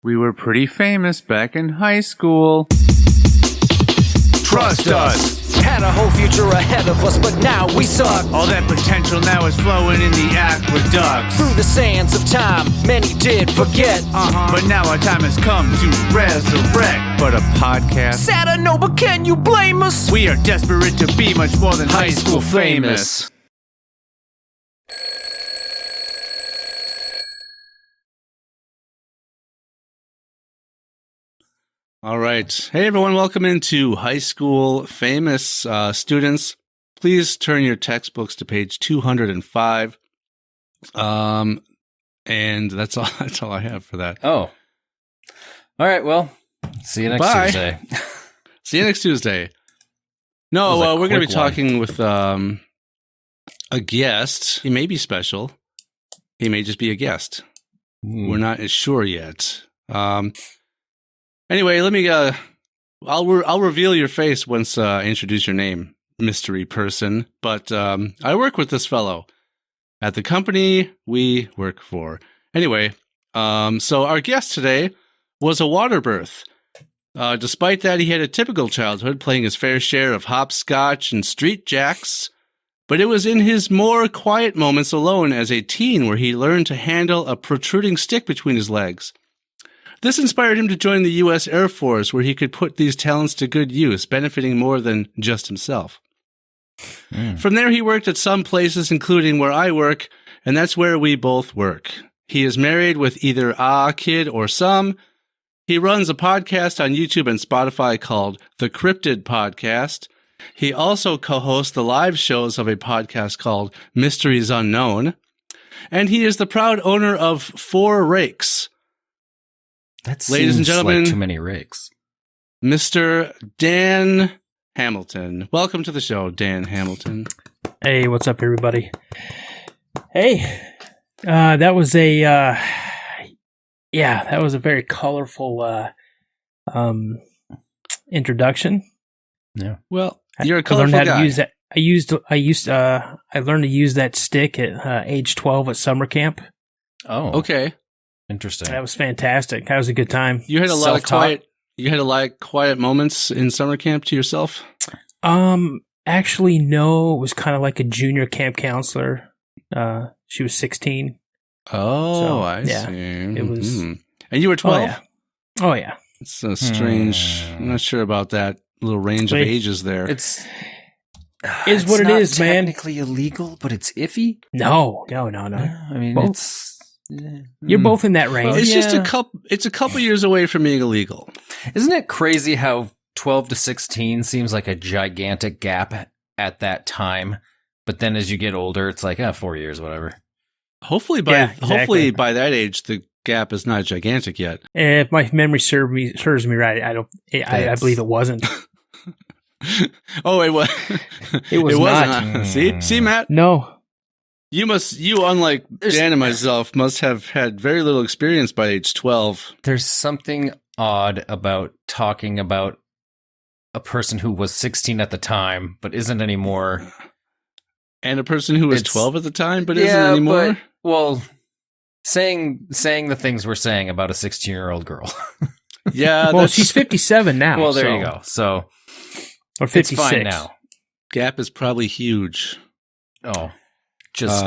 We were pretty famous back in high school. Trust us! Had a whole future ahead of us, but now we suck. All that potential now is flowing in the aqueducts. Through the sands of time, many did forget. But now our time has come to resurrect. But a podcast? Sad I know, but can you blame us? We are desperate to be much more than high school famous. All right. Hey, everyone. Welcome into High School Famous. Students, please turn your textbooks to page 205. And that's all I have for that. Oh. All right. Well, see you next Tuesday. See you next Tuesday. No, we're going to be talking with a guest. He may be special. He may just be a guest. We're not as sure yet. Anyway, let me. I'll reveal your face once I introduce your name, mystery person. But I work with this fellow at the company we work for. Anyway, so our guest today was a water birth. Despite that, he had a typical childhood, playing his fair share of hopscotch and street jacks. But it was in his more quiet moments alone as a teen where he learned to handle a protruding stick between his legs. This inspired him to join the U.S. Air Force, where he could put these talents to good use, benefiting more than just himself. From there, he worked at some places, including where I work, and that's where we both work. He is married with either a kid or some. He runs a podcast on YouTube and Spotify called the Cryptid Podcast. He also co-hosts the live shows of a podcast called Mysteries Unknown. And he is the proud owner of 4 rakes. That Ladies and gentlemen, like too many rakes. Mr. Dan Hamilton. Welcome to the show, Dan Hamilton. Hey, what's up, everybody? Hey, that was a very colorful introduction. Yeah. Well, you're a I colorful learned how guy. to use that. I learned to use that stick at age 12 at summer camp. Oh, Okay. interesting. That was fantastic. That was a good time. You had a lot of Self-taught? quiet. You had a lot of quiet moments in summer camp to yourself. Actually, no. It was kind of like a junior camp counselor. She was 16. Oh, So, I yeah, see. it was- Mhm. And you were 12. Oh yeah. It's so strange. I'm not sure about that little range of Wait. ages there. It's Is what it not is, man. Technically illegal, but it's iffy. No. I mean, Both. it's You're both in that range. It's just yeah. a couple years away from being illegal. Isn't it crazy how 12 to 16 seems like a gigantic gap at that time, but then as you get older, it's like 4 years, whatever. Hopefully by Yeah, exactly. that age, the gap is not gigantic yet. If my memory serves me right, I believe it wasn't. Oh, it was. It was wasn't, not. huh? See, Matt, No. you unlike Dan and myself, must have had very little experience by age 12. There's something odd about talking about a person who was 16 at the time, but isn't anymore. And a person who was It's- 12 at the time, but isn't anymore. But, well, saying the things we're saying about a 16-year-old girl. Yeah, Well, she's 57 now. Well, there so- you go. So Or it's 56 fine now. gap is probably huge. Oh, just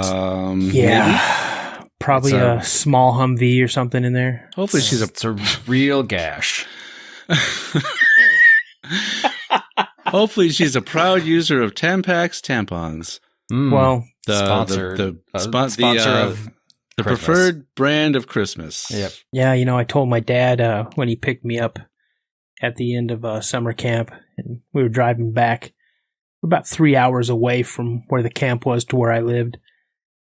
Yeah. Probably It's a small Humvee or something in there. Hopefully she's a it's a real gash. Hopefully she's a proud user of Tampax tampons. Well, Sponsor the of the Christmas. preferred brand of Christmas. Yep. yeah, I told my dad when he picked me up at the end of summer camp, and we were driving back. We're about 3 hours away from where the camp was to where I lived,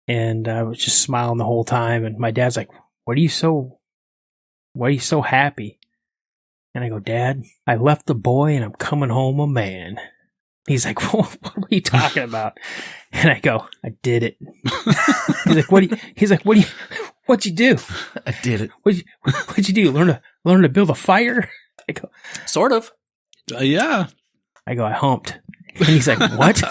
and I was just smiling the whole time. And my dad's like, "Why are you so happy?" And I go, "Dad, I left the boy and I'm coming home a man." He's like, "Well, what are you talking about?" And I go, "I did it." What'd you do? I did it. What'd you do? Learn to build a fire? I go, Sort of. Yeah. I humped. And he's like, "What?"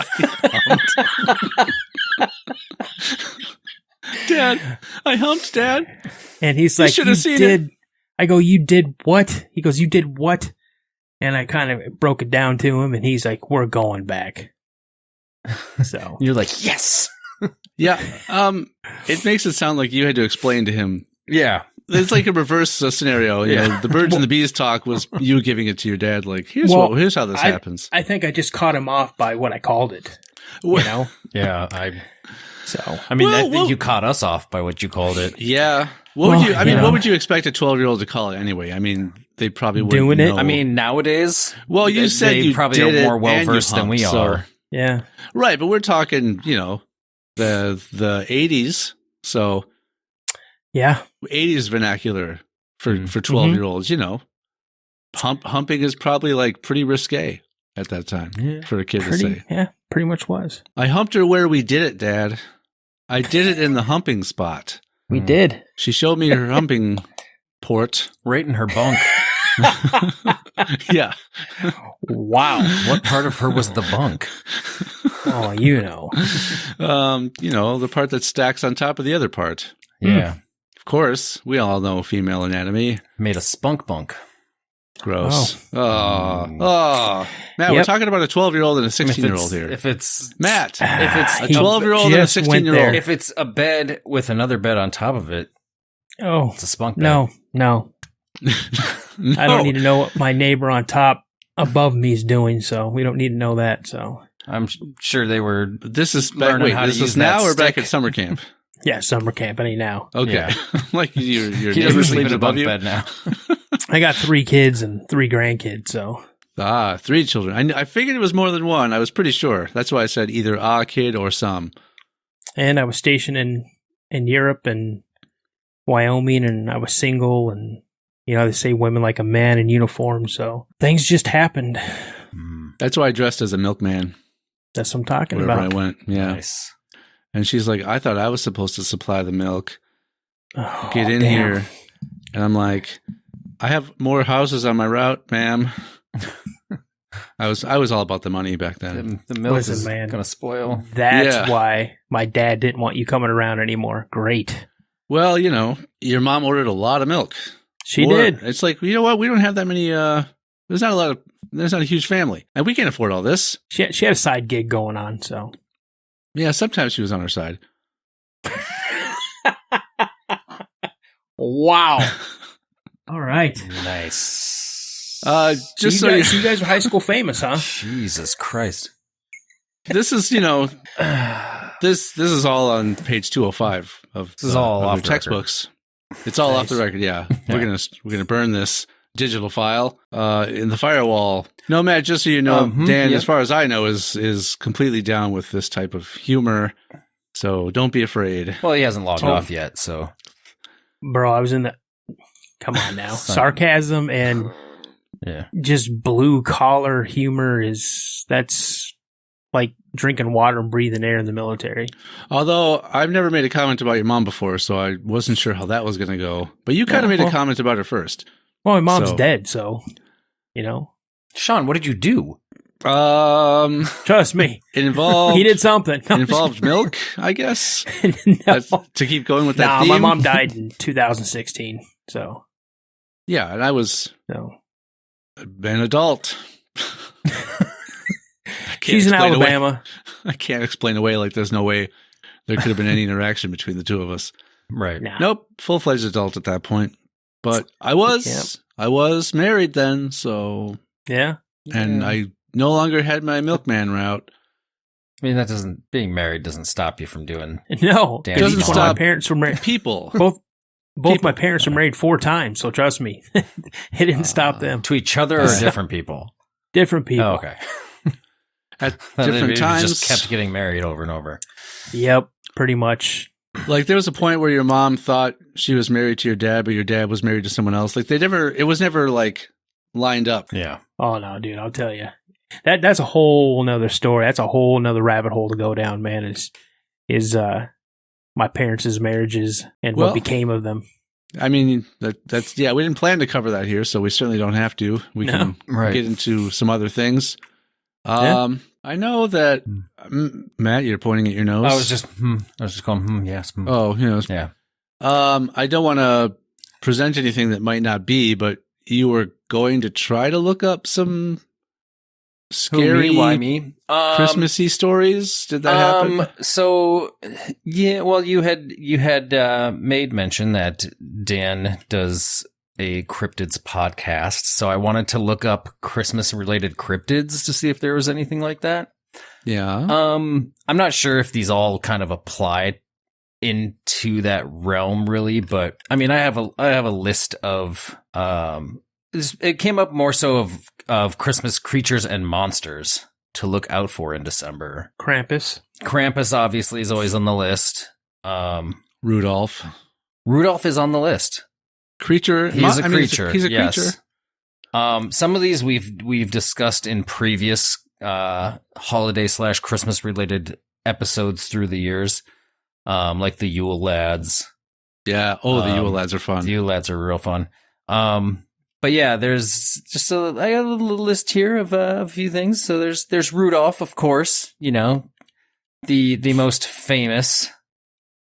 Dad, I humped, Dad. And he's You like, should "You have seen did." I go, you did what? He goes, you did what? And I kind of broke it down to him, and he's like, we're going back. So You're like, yes. Yeah. It makes it sound like you had to explain to him. Yeah. It's like a reverse scenario. You know, the birds and the bees talk was you giving it to your dad. Like, here's how this happens. I think I just caught him off by what I called it. You know? Yeah. I mean, Well, I think you caught us off by what you called it. Yeah. What would you expect a 12-year-old to call it anyway? I mean, they probably wouldn't Doing it? know. I mean, nowadays, well, you said they you probably did are more it well and you versed than we humped, so- are. Yeah. Right, but we're talking, you know, the 80s. So Yeah. 80s vernacular for 12-year-olds, you know. Humping is probably like pretty risque at that time for a kid to say. Yeah, pretty much was. I humped her where we did it, Dad. I did it in the humping spot. We did. She showed me her humping port. Right in her bunk. Yeah. Wow. What part of her was the bunk? Oh, you know. You know, the part that stacks on top of the other part. Yeah. Of course, we all know female anatomy. Made a spunk bunk. Gross. Oh. Matt, we're Yep. talking about a 12-year-old and a 16-year-old here. If it's Matt, if it's a 12-year-old and a just went 16-year-old. there. if it's a bed with another bed on top of it, Oh, it's a spunk bed. no. No. I don't need to know what my neighbor on top above me is doing, so we don't need to know that. So, I'm sure they were. This is Learning how to this use is now that or back stick. at summer camp? yeah, summer camp, any now. Okay. Yeah. Like your He neighbor doesn't sleep sleeping in a above bunk you? bed now. I got 3 kids and 3 grandkids, so. 3 children. I figured it was more than one. I was pretty sure. That's why I said either a kid or some. And I was stationed in Europe and Wyoming, and I was single, and, you know, they say women like a man in uniform, so things just happened. That's why I dressed as a milkman That's what I'm talking wherever about. I went. Yeah. Nice. And she's like, I thought I was supposed to supply the milk. Oh, Get in damn. here. And I'm like, I have more houses on my route, ma'am. I was all about the money back then. The milk Listen, is man. going to spoil. That's Yeah. why my dad didn't want you coming around anymore. Great. Well, you know, your mom ordered a lot of milk. She Or- did. It's like, you know what? We don't have that many. There's not a huge family, and we can't afford all this. She had a side gig going on, so. Yeah, sometimes she was on our side. Wow. All right. Nice. Just so you guys are high school famous, huh? Jesus Christ. this is, you know, this is all on page 205 of This is all of off your the textbooks. It's all off the record. Yeah, we're gonna burn this digital file in the firewall. No, Matt, just so you know, Dan, yeah. as far as I know, is completely down with this type of humor. So don't be afraid. Well, he hasn't logged off yet, so. Bro, I was in the. Come on now. Sarcasm and Yeah. just blue collar humor that's like drinking water and breathing air in the military. Although I've never made a comment about your mom before, so I wasn't sure how that was going to go. But you kind of made a comment about her first. Well, my mom's So- dead, so, you know. Sean, what did you do? Trust me. It involved He did something. it involved milk, I guess. No. That's, to keep going with that Nah, theme. my mom died in 2016, so. Yeah, and I was So. an adult. She's in explain away- Alabama. I can't explain away like there's no way there could have been any interaction between the two of us. Right. Nah. Nope, full-fledged adult at that point. But I was married then, so Yeah. and I no longer had my milkman route. I mean, being married doesn't stop you from doing. No. Damn, Because doesn't each one of my stop. parents were married. People. Both my People. parents were married 4 times, so trust me. It didn't stop them. To each other or different people? Different people. Oh, okay. At They different times. just kept getting married over and over. Yep, pretty much. Like there was a point where your mom thought she was married to your dad, but your dad was married to someone else. Like it was never like lined up. Yeah. Oh no, dude, I'll tell you. That's a whole nother story. That's a whole nother rabbit hole to go down, man. Is my parents' marriages and Well, what became of them. I mean, that's we didn't plan to cover that here, so we certainly don't have to. We can Right. get into some other things. Yeah. I know that Matt, you're pointing at your nose. I was just going, yes. Oh, you know. Yeah. I don't want to present anything that might not be, but you were going to try to look up some scary, Who, me? Why me? Christmassy stories. Did that happen? So, yeah. Well, you had made mention that Dan does a cryptids podcast, so I wanted to look up Christmas-related cryptids to see if there was anything like that. Yeah. I'm not sure if these all kind of apply into that realm, really, but I mean, I have a list of it came up more so of Christmas creatures and monsters to look out for in December. Krampus obviously is always on the list. Rudolph is on the list. Creature. He's a creature. He's a yes. creature. Some of these we've discussed in previous holiday/Christmas related episodes through the years, like the Yule Lads. Yeah. Oh, the Yule Lads are fun. The Yule Lads are real fun. But yeah, there's just I got a little list here of a few things. So there's Rudolph, of course. You know, the most famous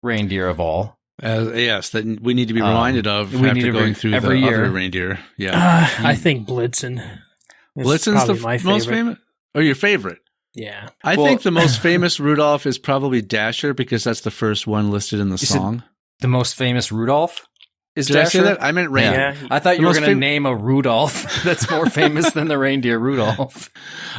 reindeer of all. Yes, that we need to be reminded of after going through every the year. other reindeer. Yeah, I think Blitzen. Blitzen's the my most famous. Or your favorite? Yeah. I think the most famous Rudolph is probably Dasher because that's the first one listed in the song. The most famous Rudolph is Did Dasher? I say that? I meant reindeer. Yeah. I thought you were most going to name a Rudolph that's more famous than the reindeer Rudolph.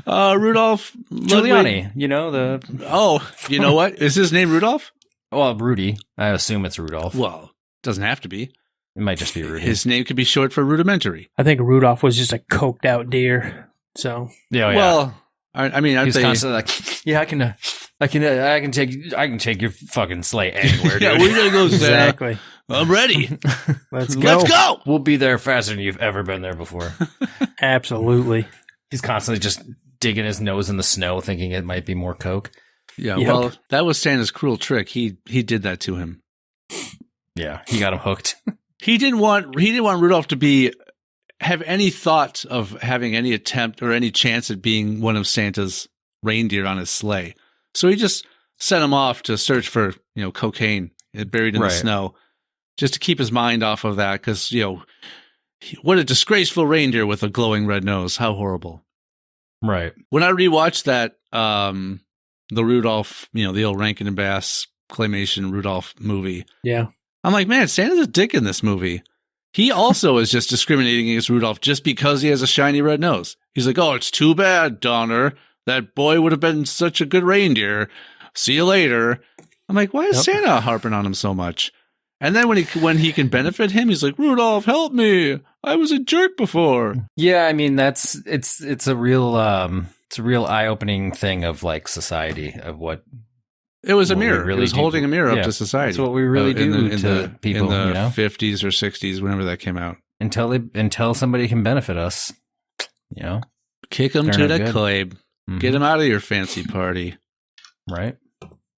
Rudolph Giuliani, you know, the... Oh, you know what? Is his name Rudolph? Well, Rudy. I assume it's Rudolph. Well, doesn't have to be. It might just be Rudy. His name could be short for rudimentary. I think Rudolph was just a coked out deer. So, yeah. Well, I mean, he was constantly like, "Yeah, I can take your fucking sleigh anywhere, dude. Yeah, we're gonna go, Santa. exactly. I'm ready. Let's go. Let's go. We'll be there faster than you've ever been there before." Absolutely. He's constantly just digging his nose in the snow, thinking it might be more coke. Yeah, Yep. well, that was Santa's cruel trick. He did that to him. Yeah, he got him hooked. He didn't want Rudolph to have any thought of having any attempt or any chance at being one of Santa's reindeer on his sleigh. So he just sent him off to search for, cocaine buried in the snow, just to keep his mind off of that. Because, what a disgraceful reindeer with a glowing red nose. How horrible. Right. When I rewatched that, the Rudolph, the old Rankin and Bass claymation Rudolph movie. Yeah. I'm like, man, Santa's a dick in this movie. He also is just discriminating against Rudolph just because he has a shiny red nose. He's like, oh, it's too bad, Donner. That boy would have been such a good reindeer. See you later. I'm like, why is Santa harping on him so much? And then when he can benefit him, he's like, Rudolph, help me. I was a jerk before. Yeah, I mean, it's a real eye-opening thing of like society of what. It was a mirror. Really it was holding a mirror up to society. That's what we really do to people in the 50s or 60s, whenever that came out. Until somebody can benefit us, Kick them to the good. curb. Mm-hmm. Get them out of your fancy party. Right.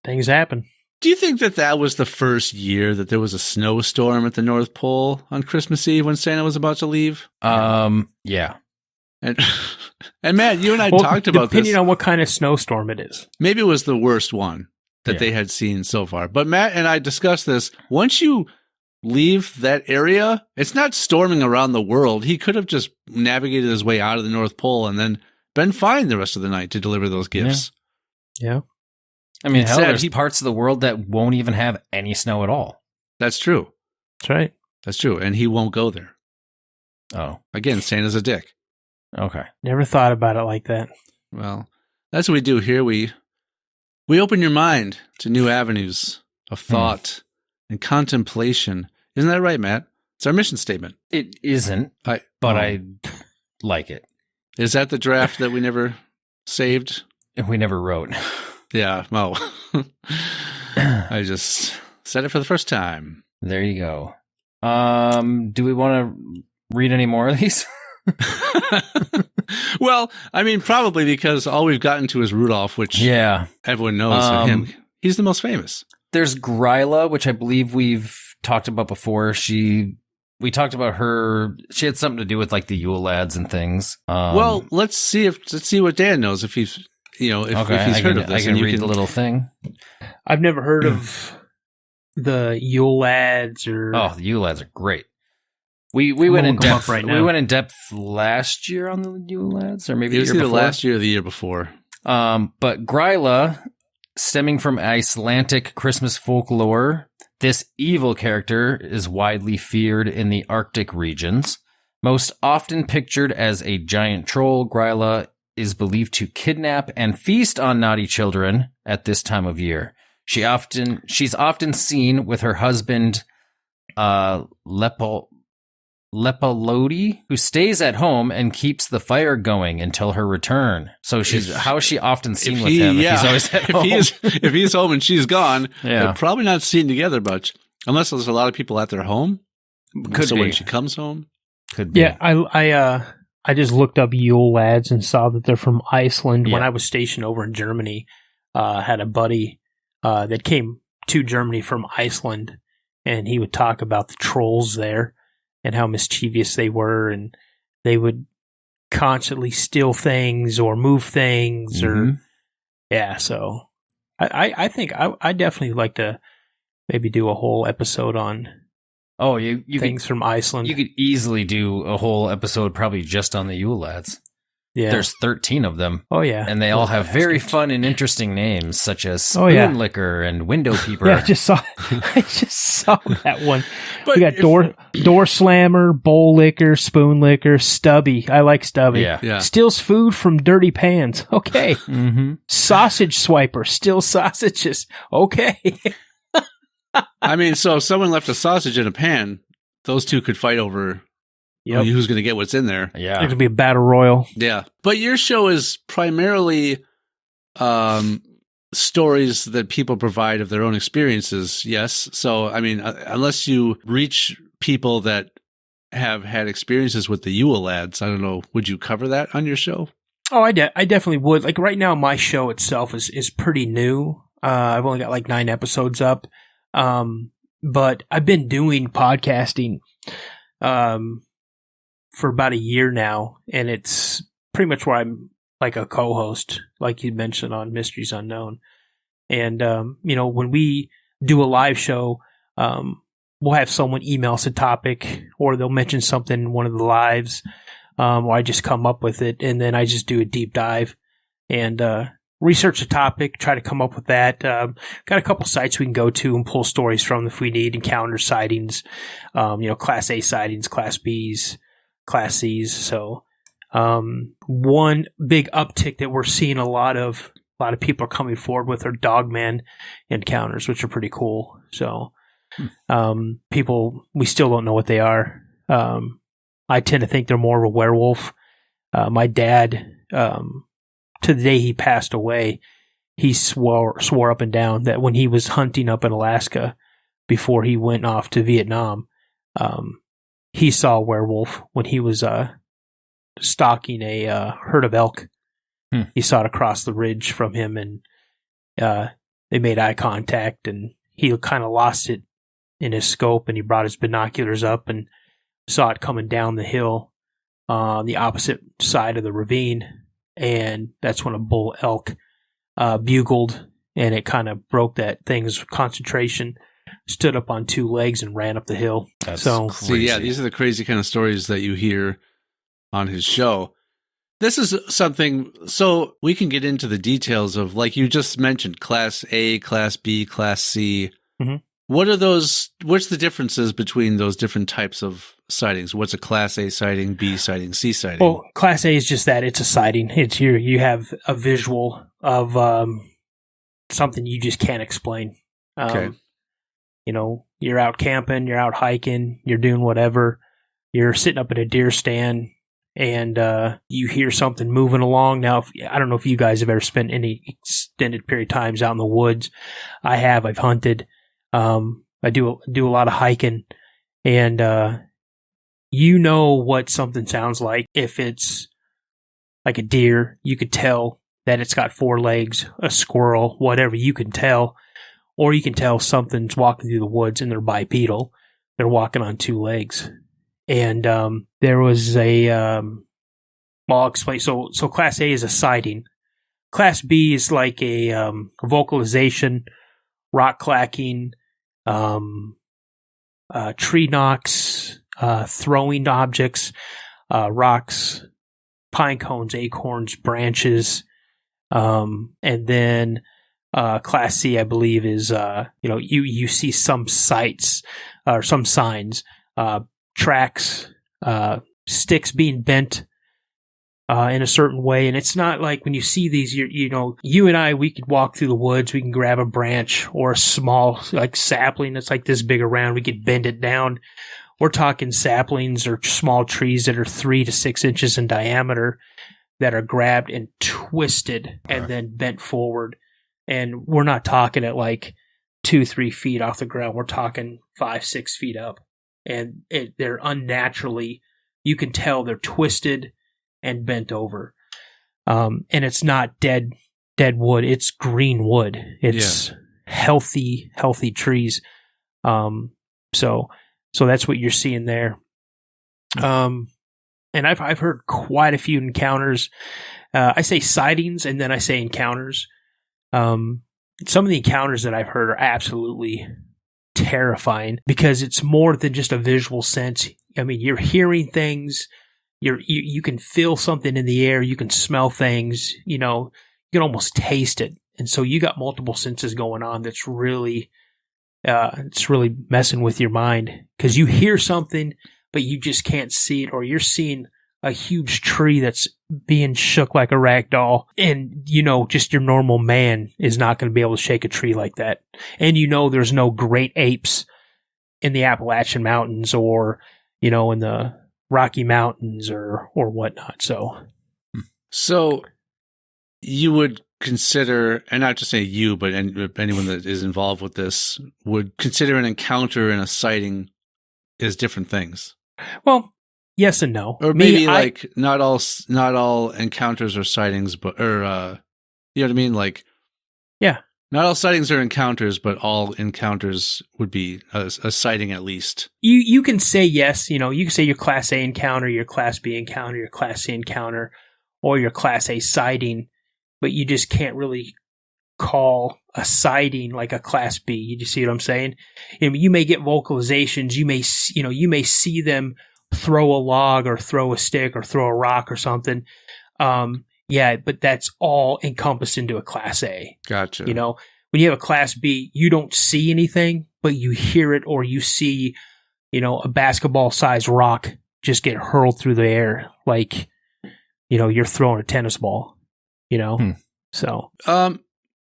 Things happen. Do you think that was the first year that there was a snowstorm at the North Pole on Christmas Eve when Santa was about to leave? Yeah. And Matt, you and I talked about this. Depending on what kind of snowstorm it is. Maybe it was the worst one that they had seen so far. But Matt and I discussed this. Once you leave that area, it's not storming around the world. He could have just navigated his way out of the North Pole and then been fine the rest of the night to deliver those gifts. Yeah. I mean, there's parts of the world that won't even have any snow at all. That's true. That's right. That's true. And he won't go there. Oh. Again, Santa's a dick. Okay. Never thought about it like that. Well, that's what we do here. We open your mind to new avenues of thought and contemplation. Isn't that right, Matt? It's our mission statement. It isn't, but I like it. Is that the draft that we never saved? We never wrote. Yeah, well, I just said it for the first time. There you go. Do we want to read any more of these? Well, I mean, probably because all we've gotten to is Rudolph, which everyone knows him. He's the most famous. There's Gryla, which I believe we've talked about before. We talked about her. She had something to do with like the Yule Lads and things. Well, let's see what Dan knows if he's if he's heard of this. I can read the little thing. I've never heard of the Yule Lads or. Oh, the Yule Lads are great. We I'm gonna went in look 'em up depth. right We now. went in depth last year on the Yule Lads, or maybe It the was year either before. last year or the year before. But Gryla, stemming from Icelandic Christmas folklore, this evil character is widely feared in the Arctic regions. Most often pictured as a giant troll, Gryla is believed to kidnap and feast on naughty children at this time of year. She's often seen with her husband, Lepalodi, who stays at home and keeps the fire going until her return. So how is she often seen with him if he's always at home? If he's home and she's gone, Yeah. they're probably not seen together much. Unless there's a lot of people at their home. Could so be. when she comes home. Could be. Yeah, I just looked up Yule Lads and saw that they're from Iceland. When Yeah. I was stationed over in Germany, had a buddy that came to Germany from Iceland, and he would talk about the trolls there and how mischievous they were, and they would constantly steal things or move things, or Mhm. yeah. So I think I definitely like to maybe do a whole episode on Oh, you things from Iceland. could easily do a whole episode probably just on the Yule Lads. yeah. There's 13 of them, Oh yeah, and they all Those have very bastards. fun and interesting names, such as Oh, yeah. Spoon Licker and Window Peeper. Yeah, I just saw that one. But We got door slammer, bowl licker, spoon licker, Stubby. I like Stubby. Yeah. Yeah. Steals food from dirty pans. Okay. Mm-hmm. Sausage swiper. Steals sausages. Okay. I mean, so if someone left a sausage in a pan, those two could fight over Yep. who's going to get what's in there. Yeah. There's gonna be a battle royal. Yeah. But your show is primarily stories that people provide of their own experiences. Yes. So, I mean, unless you reach people that have had experiences with the Yule Lads, I don't know, would you cover that on your show? Oh, I definitely would. Like right now, my show itself is pretty new. I've only got like 9 episodes up. But I've been doing podcasting, for about a year now, and it's pretty much where I'm like a co-host, like you mentioned on Mysteries Unknown. And, when we do a live show, we'll have someone email us a topic, or they'll mention something in one of the lives, or I just come up with it, and then I just do a deep dive and research a topic, try to come up with that. Got a couple sites we can go to and pull stories from if we need, encounter sightings, Class A sightings, Class Bs, Class Cs. So one big uptick that we're seeing a lot of people are coming forward with are dogman encounters, which are pretty cool. So people, we still don't know what they are. I tend to think they're more of a werewolf. My dad, to the day he passed away, he swore up and down that when he was hunting up in Alaska before he went off to Vietnam, he saw a werewolf when he was stalking a herd of elk. He saw it across the ridge from him, and they made eye contact, and he kind of lost it in his scope, and he brought his binoculars up and saw it coming down the hill on the opposite side of the ravine, and that's when a bull elk bugled, and it kind of broke that thing's concentration, stood up on 2 legs, and ran up the hill. That's So, crazy. So, yeah, these are the crazy kind of stories that you hear on his show. This is something, so we can get into the details of, like you just mentioned, Class A, Class B, Class C. Mhm. What are those, what's the differences between those different types of sightings? What's a Class A sighting, B sighting, C sighting? well, Class A is just that. It's a sighting. It's you have a visual of something you just can't explain. Okay. You're out camping, you're out hiking, you're doing whatever. You're sitting up at a deer stand, and you hear something moving along. Now, I don't know if you guys have ever spent any extended period of times out in the woods. I have. I've hunted. I do a lot of hiking, and you know what something sounds like. If it's like a deer, you could tell that it's got 4 legs, a squirrel, whatever, you can tell. Or you can tell something's walking through the woods and they're bipedal. They're walking on 2 legs. And there was I'll explain. So Class A is a sighting. Class B is like a vocalization, rock clacking, tree knocks, throwing objects, rocks, pine cones, acorns, branches. And then Class C, I believe, is you see some sites or some signs, tracks, sticks being bent in a certain way. And it's not like when you see these, you and I, we could walk through the woods, we can grab a branch or a small like sapling that's like this big around, we could bend it down. We're talking saplings or small trees that are 3 to 6 inches in diameter that are grabbed and twisted and then bent forward. And we're not talking at like 2-3 feet off the ground. We're talking 5-6 feet up. And they're unnaturally, you can tell they're twisted and bent over. And it's not dead wood. It's green wood. It's healthy trees. So that's what you're seeing there. And I've heard quite a few encounters. I say sightings and then I say encounters. Some of the encounters that I've heard are absolutely terrifying because it's more than just a visual sense. I mean, you're hearing things. You can feel something in the air. You can smell things. You can almost taste it. And so you got multiple senses going on. That's really, it's really messing with your mind because you hear something, but you just can't see it, or you're seeing a huge tree that's being shook like a rag doll. And, just your normal man is not going to be able to shake a tree like that. And there's no great apes in the Appalachian Mountains or, in the Rocky Mountains or whatnot. So you would consider, and not just say you, but anyone that is involved with this would consider an encounter and a sighting as different things. Well, yes and no. Or maybe not all encounters are sightings, but you know what I mean? Like, yeah, not all sightings are encounters, but all encounters would be a sighting at least. You can say yes. You can say your Class A encounter, your Class B encounter, your Class C encounter, or your Class A sighting, but you just can't really call a sighting like a Class B. You see what I'm saying? You may get vocalizations. You may see them throw a log or throw a stick or throw a rock or something. But that's all encompassed into a Class A. Gotcha. When you have a Class B, you don't see anything, but you hear it, or you see, a basketball-sized rock just get hurled through the air like, you're throwing a tennis ball, So.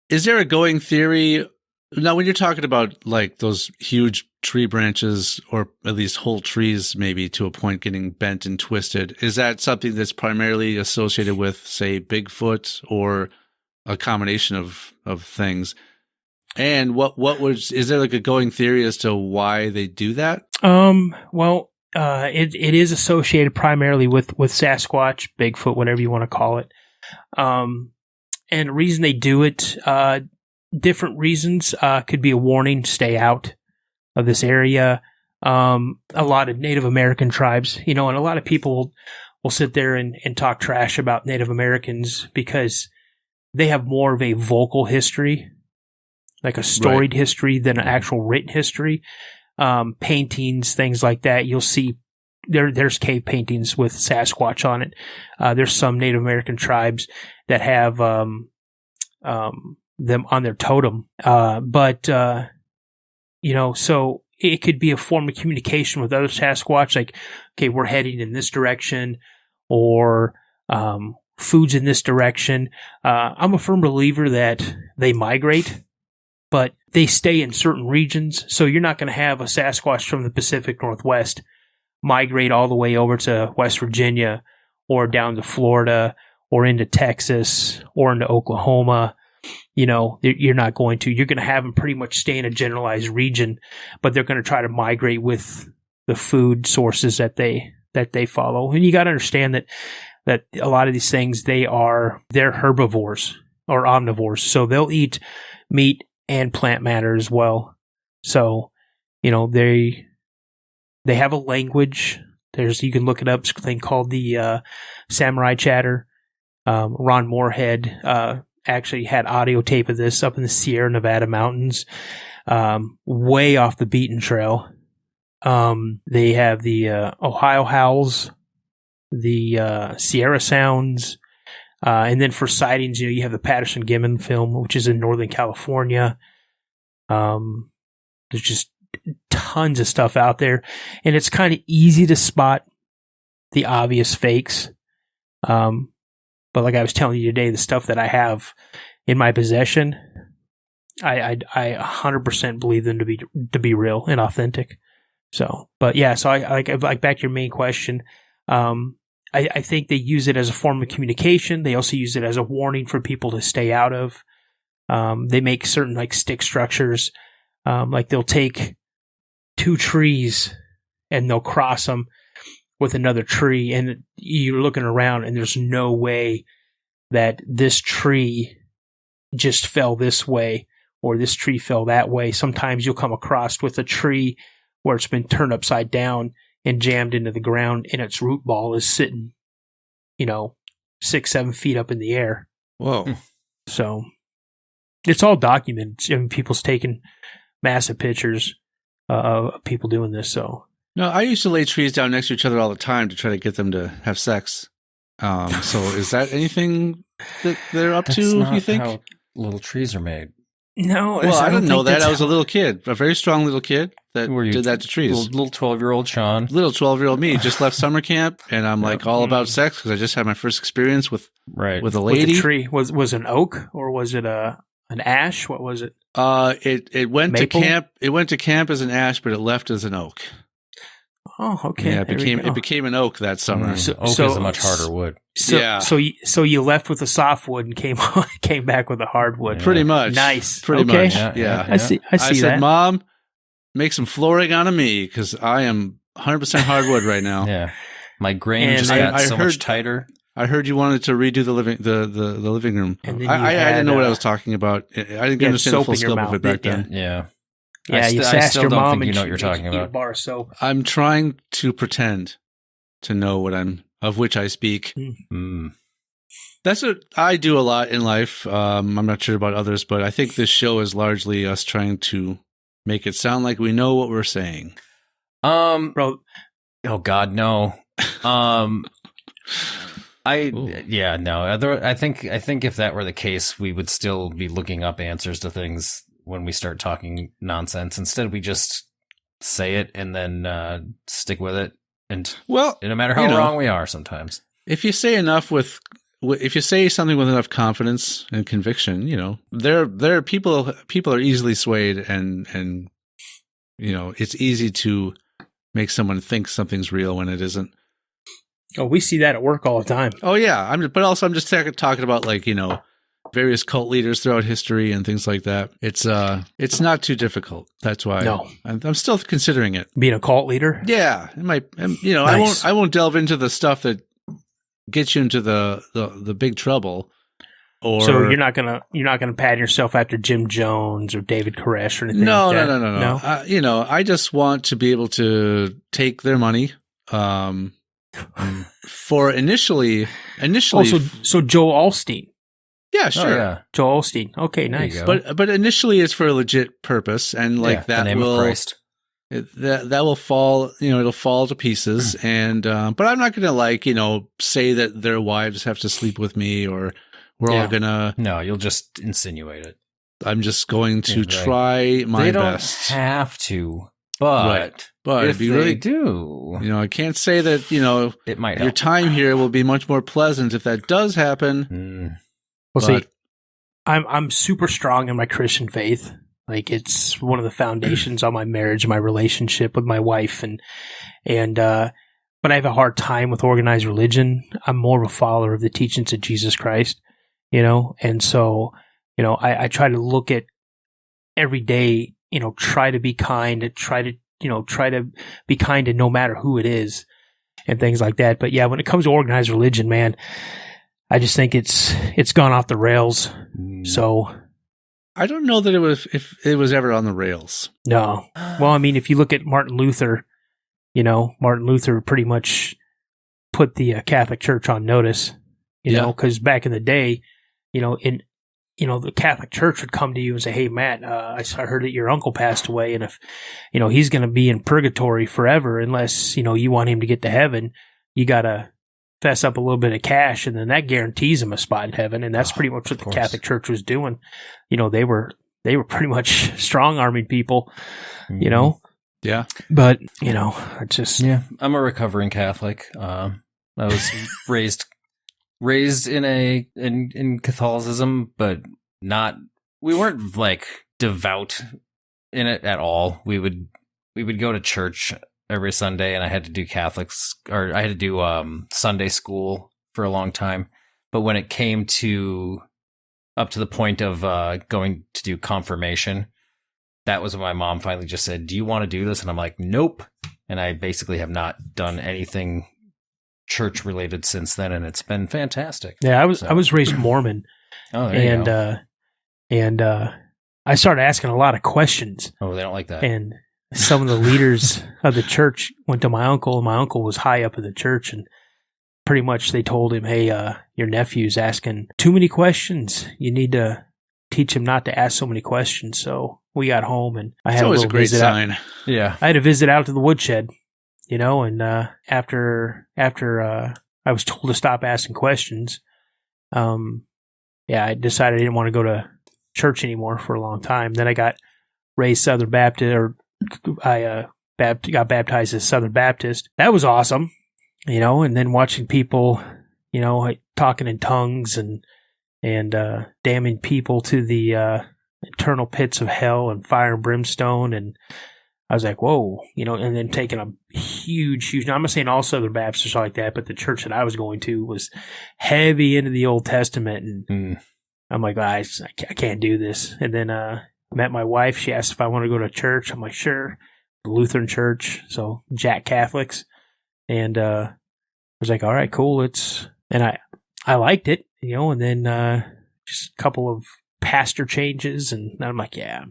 Is there a going theory? Now, when you're talking about like those huge tree branches, or at least whole trees, maybe to a point getting bent and twisted, is that something that's primarily associated with, say, Bigfoot, or a combination of things? And is there like a going theory as to why they do that? It is associated primarily with Sasquatch, Bigfoot, whatever you want to call it. And the reason they do it, different reasons, could be a warning, stay out of this area. A lot of Native American tribes, and a lot of people will sit there and talk trash about Native Americans because they have more of a vocal history, like a storied history, than an actual written history. Paintings, things like that. You'll see there's cave paintings with Sasquatch on it. There's some Native American tribes that have them on their totem. So it could be a form of communication with other Sasquatch, like, okay, we're heading in this direction, or food's in this direction. I'm a firm believer that they migrate, but they stay in certain regions. So you're not going to have a Sasquatch from the Pacific Northwest migrate all the way over to West Virginia, or down to Florida, or into Texas, or into Oklahoma. You're not going to. You're going to have them pretty much stay in a generalized region, but they're going to try to migrate with the food sources that they follow. And you got to understand that a lot of these things, they're herbivores or omnivores, so they'll eat meat and plant matter as well. So, they have a language. You can look it up. It's a thing called the samurai chatter. Ron Moorhead actually had audio tape of this up in the Sierra Nevada mountains, way off the beaten trail. They have the Ohio Howls, the Sierra Sounds, and then for sightings, you have the Patterson-Gimlin film, which is in Northern California. There's just tons of stuff out there, and it's kind of easy to spot the obvious fakes. But like I was telling you today, the stuff that I have in my possession, I 100% believe them to be real and authentic. So, but yeah, so I like back to your main question. I think they use it as a form of communication. They also use it as a warning for people to stay out of. They make certain like stick structures. Like they'll take two trees and they'll cross them with another tree, and you're looking around and there's no way that this tree just fell this way or this tree fell that way. Sometimes you'll come across with a tree where it's been turned upside down and jammed into the ground, and its root ball is sitting, 6-7 feet up in the air. Whoa. So it's all documented. I mean, people's taking massive pictures of people doing this. So No, I used to lay trees down next to each other all the time to try to get them to have sex. So is that anything that they're up to, That's not you think? how little trees are made. no, Well, I didn't know that. I was a little. little kid, a very strong little kid that Were you did that to trees. Little 12-year-old Sean. Little 12-year-old me just left summer camp, and I'm like all about sex because I just had my first experience with Right. a Was the lady. tree was it an oak or was it an ash? What was it? It went Maple? to camp. It went to camp as an ash, but it left as an oak. Oh, okay. Yeah, There we go. it became an oak that summer. So- Oak is a much harder wood. So, Yeah. so you left with a softwood and came back with a hardwood. Yeah. Pretty much. Nice. Pretty Okay. much. Yeah, Yeah. I see. I see said, that. Mom, make some flooring out of me because I am 100% hardwood right now. Yeah. My grain And just I- got I so heard- much tighter. I heard you wanted to redo the living room. And then I you didn't had, know what I was talking about. I didn't you had understand the soap full in your scope of mouth, it back didn't then. Yeah. Yeah, you I sassed still your don't mom think you and know what she you're made talking you eat a about. bar of soap. I'm trying to pretend to know of which I speak. Mm. That's what I do a lot in life. I'm not sure about others, but I think this show is largely us trying to make it sound like we know what we're saying. Bro, Oh God, no. Ooh. I think if that were the case, we would still be looking up answers to things when we start talking nonsense. Instead, we just say it and then stick with it, and Well, no matter how wrong we are, sometimes. if you say enough if you say something with enough confidence and conviction, there are people are easily swayed, and it's easy to make someone think something's real when it isn't. oh, we see that at work all the time. Oh yeah, I'm just talking about various cult leaders throughout history and things like that. It's not too difficult. That's why No. I'm still considering it. Being a cult leader. Yeah, it might. Nice. I won't delve into the stuff that gets you into the big trouble. Or So you're not gonna pattern yourself after Jim Jones or David Koresh or anything. no, like that? no. I just want to be able to take their money. For initially. So Joel Osteen. Yeah, sure. Oh, yeah. Joel Osteen. Okay, There you nice. go. But initially, it's for a legit purpose, and Yeah, that the name will of Christ. that will fall. It'll fall to pieces. And but I'm not going to say that their wives have to sleep with me, or we're all gonna. No, you'll just insinuate it. I'm just going to Yeah, right. try my They don't best. have to, but Right. But if it'd be they really, do, I can't say that it might your help. time here will be much more pleasant if that does happen. Mm. Well, But- see, I'm super strong in my Christian faith. Like it's one of the foundations on my marriage, my relationship with my wife, but I have a hard time with organized religion. I'm more of a follower of the teachings of Jesus Christ, and so I try to look at every day, try to be kind, try to be kind to no matter who it is, and things like that. But yeah, when it comes to organized religion, man, I just think it's gone off the rails. So I don't know that if it was ever on the rails. no. Well, I mean, if you look at Martin Luther, Martin Luther pretty much put the Catholic Church on notice, Yeah. because back in the day, in the Catholic Church would come to you and say, "Hey, Matt, I heard that your uncle passed away, and if, he's going to be in purgatory forever unless, you want him to get to heaven, you got to fess up a little bit of cash, and then that guarantees him a spot in heaven." And that's pretty much what the Catholic Church was doing. They were pretty much strong-arming people, Yeah. But, it's just... Yeah, I'm a recovering Catholic. I was raised in Catholicism, but we weren't like devout in it at all. We would go to church every Sunday, and I had to do Sunday school for a long time. But when it came up to the point of going to do confirmation, that was when my mom finally just said, "Do you want to do this?" And I'm like, "Nope." And I basically have not done anything church related since then, and it's been fantastic. Yeah, I was raised Mormon. Oh, there you go. And I started asking a lot of questions. Oh, they don't like that. And some of the leaders of the church went to my uncle, and my uncle was high up in the church, and pretty much they told him, "Hey, your nephew's asking too many questions. You need to teach him not to ask so many questions." So we got home, and I had always a great sign. Yeah, I had to visit out to the woodshed, and after I was told to stop asking questions, I decided I didn't want to go to church anymore for a long time. Then I got raised Southern Baptist, or I got baptized as Southern Baptist. That was awesome, and then watching people, talking in tongues and damning people to the eternal pits of hell and fire and brimstone. And I was like, whoa, and then taking a huge, now I'm not saying all Southern Baptists are like that, but the church that I was going to was heavy into the Old Testament. And I'm like, I can't do this. And then met my wife. She asked if I want to go to church. I'm like, sure. Lutheran church. So Jack Catholics. And I was like, all right, cool. And I liked it, and then just a couple of pastor changes. And I'm like, yeah,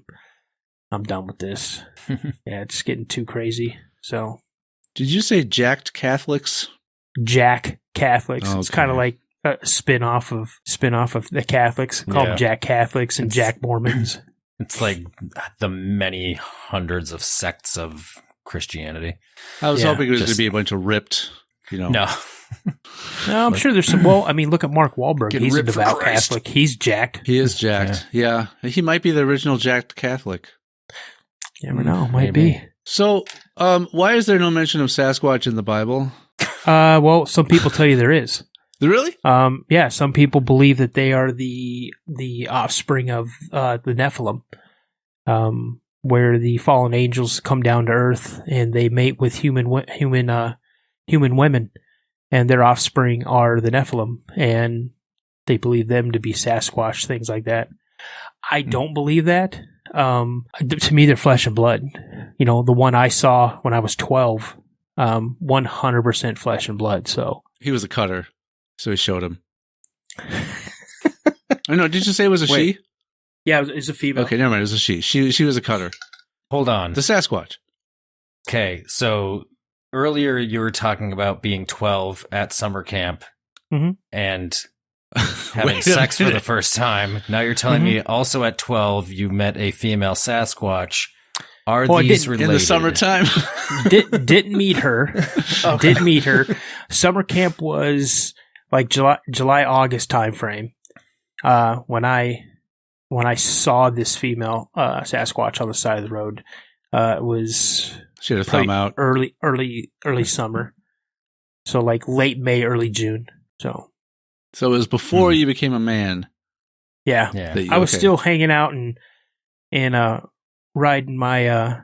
I'm done with this. Yeah, it's getting too crazy. So, did you say jacked Catholics? Jack Catholics. Okay. It's kind of like a spin-off of the Catholics. Call them Jack Catholics and Jack Mormons. It's like the many hundreds of sects of Christianity. I was hoping it was going to be a bunch of ripped, No. No, I'm sure there's some. Well, I mean, look at Mark Wahlberg. He's a devout Catholic. He's jacked. He is jacked. Yeah. He might be the original jacked Catholic. You never know. Might be. So, why is there no mention of Sasquatch in the Bible? Well, some people tell you there is. Really? Yeah. Some people believe that they are the offspring of the Nephilim, where the fallen angels come down to earth and they mate with human women, and their offspring are the Nephilim, and they believe them to be Sasquatch, things like that. I don't believe that. To me, they're flesh and blood. The one I saw when I was 12, 100% flesh and blood. So he was a cutter, so he showed him. Oh, no, did you say it was a she? Yeah, it was a female. Okay, never mind. It was a she. She was a cutter. Hold on. The Sasquatch. Okay, so earlier you were talking about being 12 at summer camp and having sex for the first time. Now you're telling me also at 12 you met a female Sasquatch. Are these related? In the summertime? Didn't meet her. Okay. Didn't meet her. Summer camp was like July, August time frame. When I saw this female Sasquatch on the side of the road, it was she had a thumb out. Early summer. So like late May, early June. So it was before you became a man. Yeah. I was still hanging out and riding my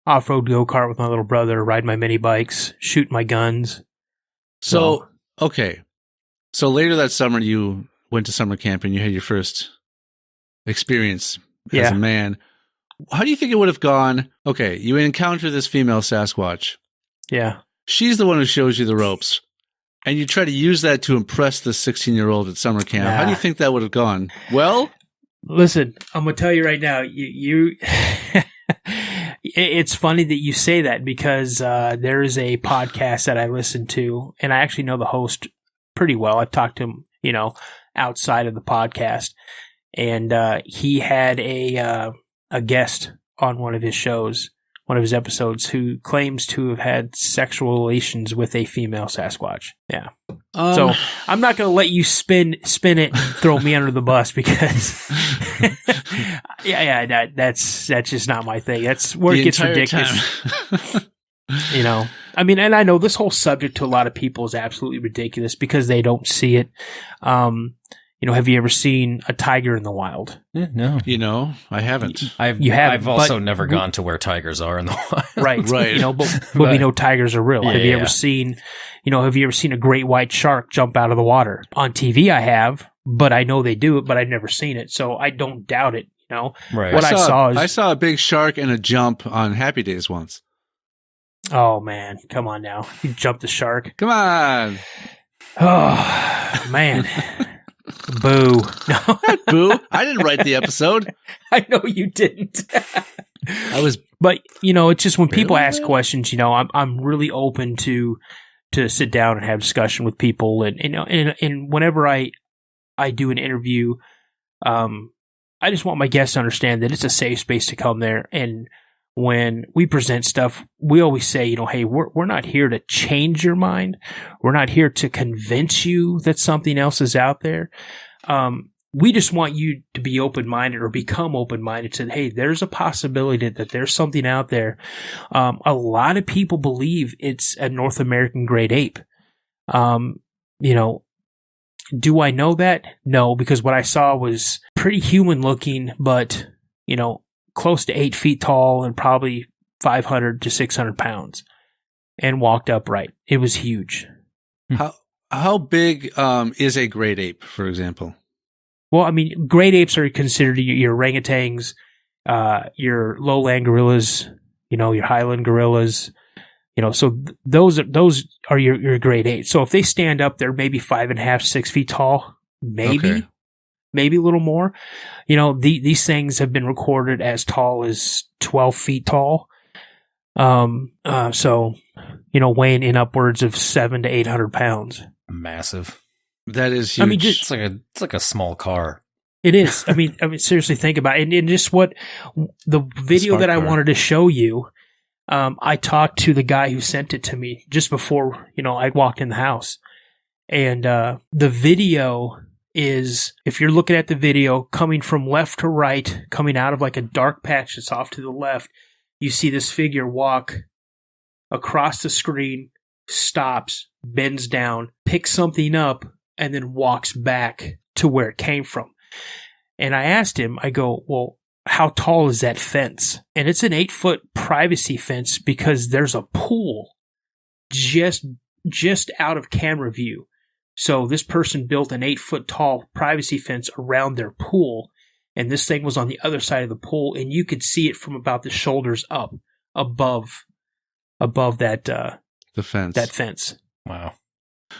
off-road go-kart with my little brother, riding my mini bikes, shooting my guns. So later that summer you went to summer camp and you had your first experience as a man. How do you think it would have gone? Okay, you encounter this female Sasquatch. Yeah. She's the one who shows you the ropes. And you try to use that to impress the 16-year-old at summer camp. How do you think that would have gone? Well, listen, I'm going to tell you right now, you it's funny that you say that because there is a podcast that I listen to, and I actually know the host pretty well. I've talked to him, outside of the podcast. and he had a guest on one of his shows, one of his episodes, who claims to have had sexual relations with a female Sasquatch. Yeah. So I'm not going to let you spin it and throw me under the bus because, that's just not my thing. That's where it gets ridiculous. You know, I mean, and I know this whole subject to a lot of people is absolutely ridiculous because they don't see it. You know, have you ever seen a tiger in the wild? No. You know, I haven't. I've also never gone to where tigers are in the wild. Right. You know, but we know tigers are real. Have you ever seen a great white shark jump out of the water? On TV I have, but I know they do it, but I've never seen it. So I don't doubt it, you know. Right. What I saw a big shark and a jump on Happy Days once. Oh man, come on now. You jumped the shark. Come on. Oh man. Boo. No. Boo. I didn't write the episode. I know you didn't. But you know, it's just when people ask questions, you know, I'm really open to sit down and have discussion with people, and you know, and whenever I do an interview, I just want my guests to understand that it's a safe space to come there. And when we present stuff, we always say, you know, hey, we're not here to change your mind. We're not here to convince you that something else is out there. We just want you to be open-minded or become open-minded to, hey, there's a possibility that there's something out there. A lot of people believe it's a North American great ape. You know, do I know that? No, because what I saw was pretty human looking, but, you know, close to 8 feet tall and probably 500 to 600 pounds, and walked upright. It was huge. How big is a great ape, for example? Well, I mean, great apes are considered your orangutans, your lowland gorillas, you know, your highland gorillas, you know. So those are your great apes. So if they stand up, they're maybe 5.5, 6 feet tall, maybe. Okay. Maybe a little more. You know, these things have been recorded as tall as 12 feet tall. So, you know, weighing in upwards of 700 to 800 pounds. Massive. That is huge. I mean, it's like a small car. It is. I mean, seriously, think about it. And just what the video that I wanted to show you, I talked to the guy who sent it to me just before, you know, I walked in the house. And the video is, if you're looking at the video coming from left to right, coming out of like a dark patch that's off to the left, you see this figure walk across the screen, stops, bends down, picks something up, and then walks back to where it came from. And I asked him, I go, well, how tall is that fence? And it's an 8-foot privacy fence because there's a pool just out of camera view. So this person built an 8-foot tall privacy fence around their pool, and this thing was on the other side of the pool, and you could see it from about the shoulders up, above that the fence. That fence. Wow.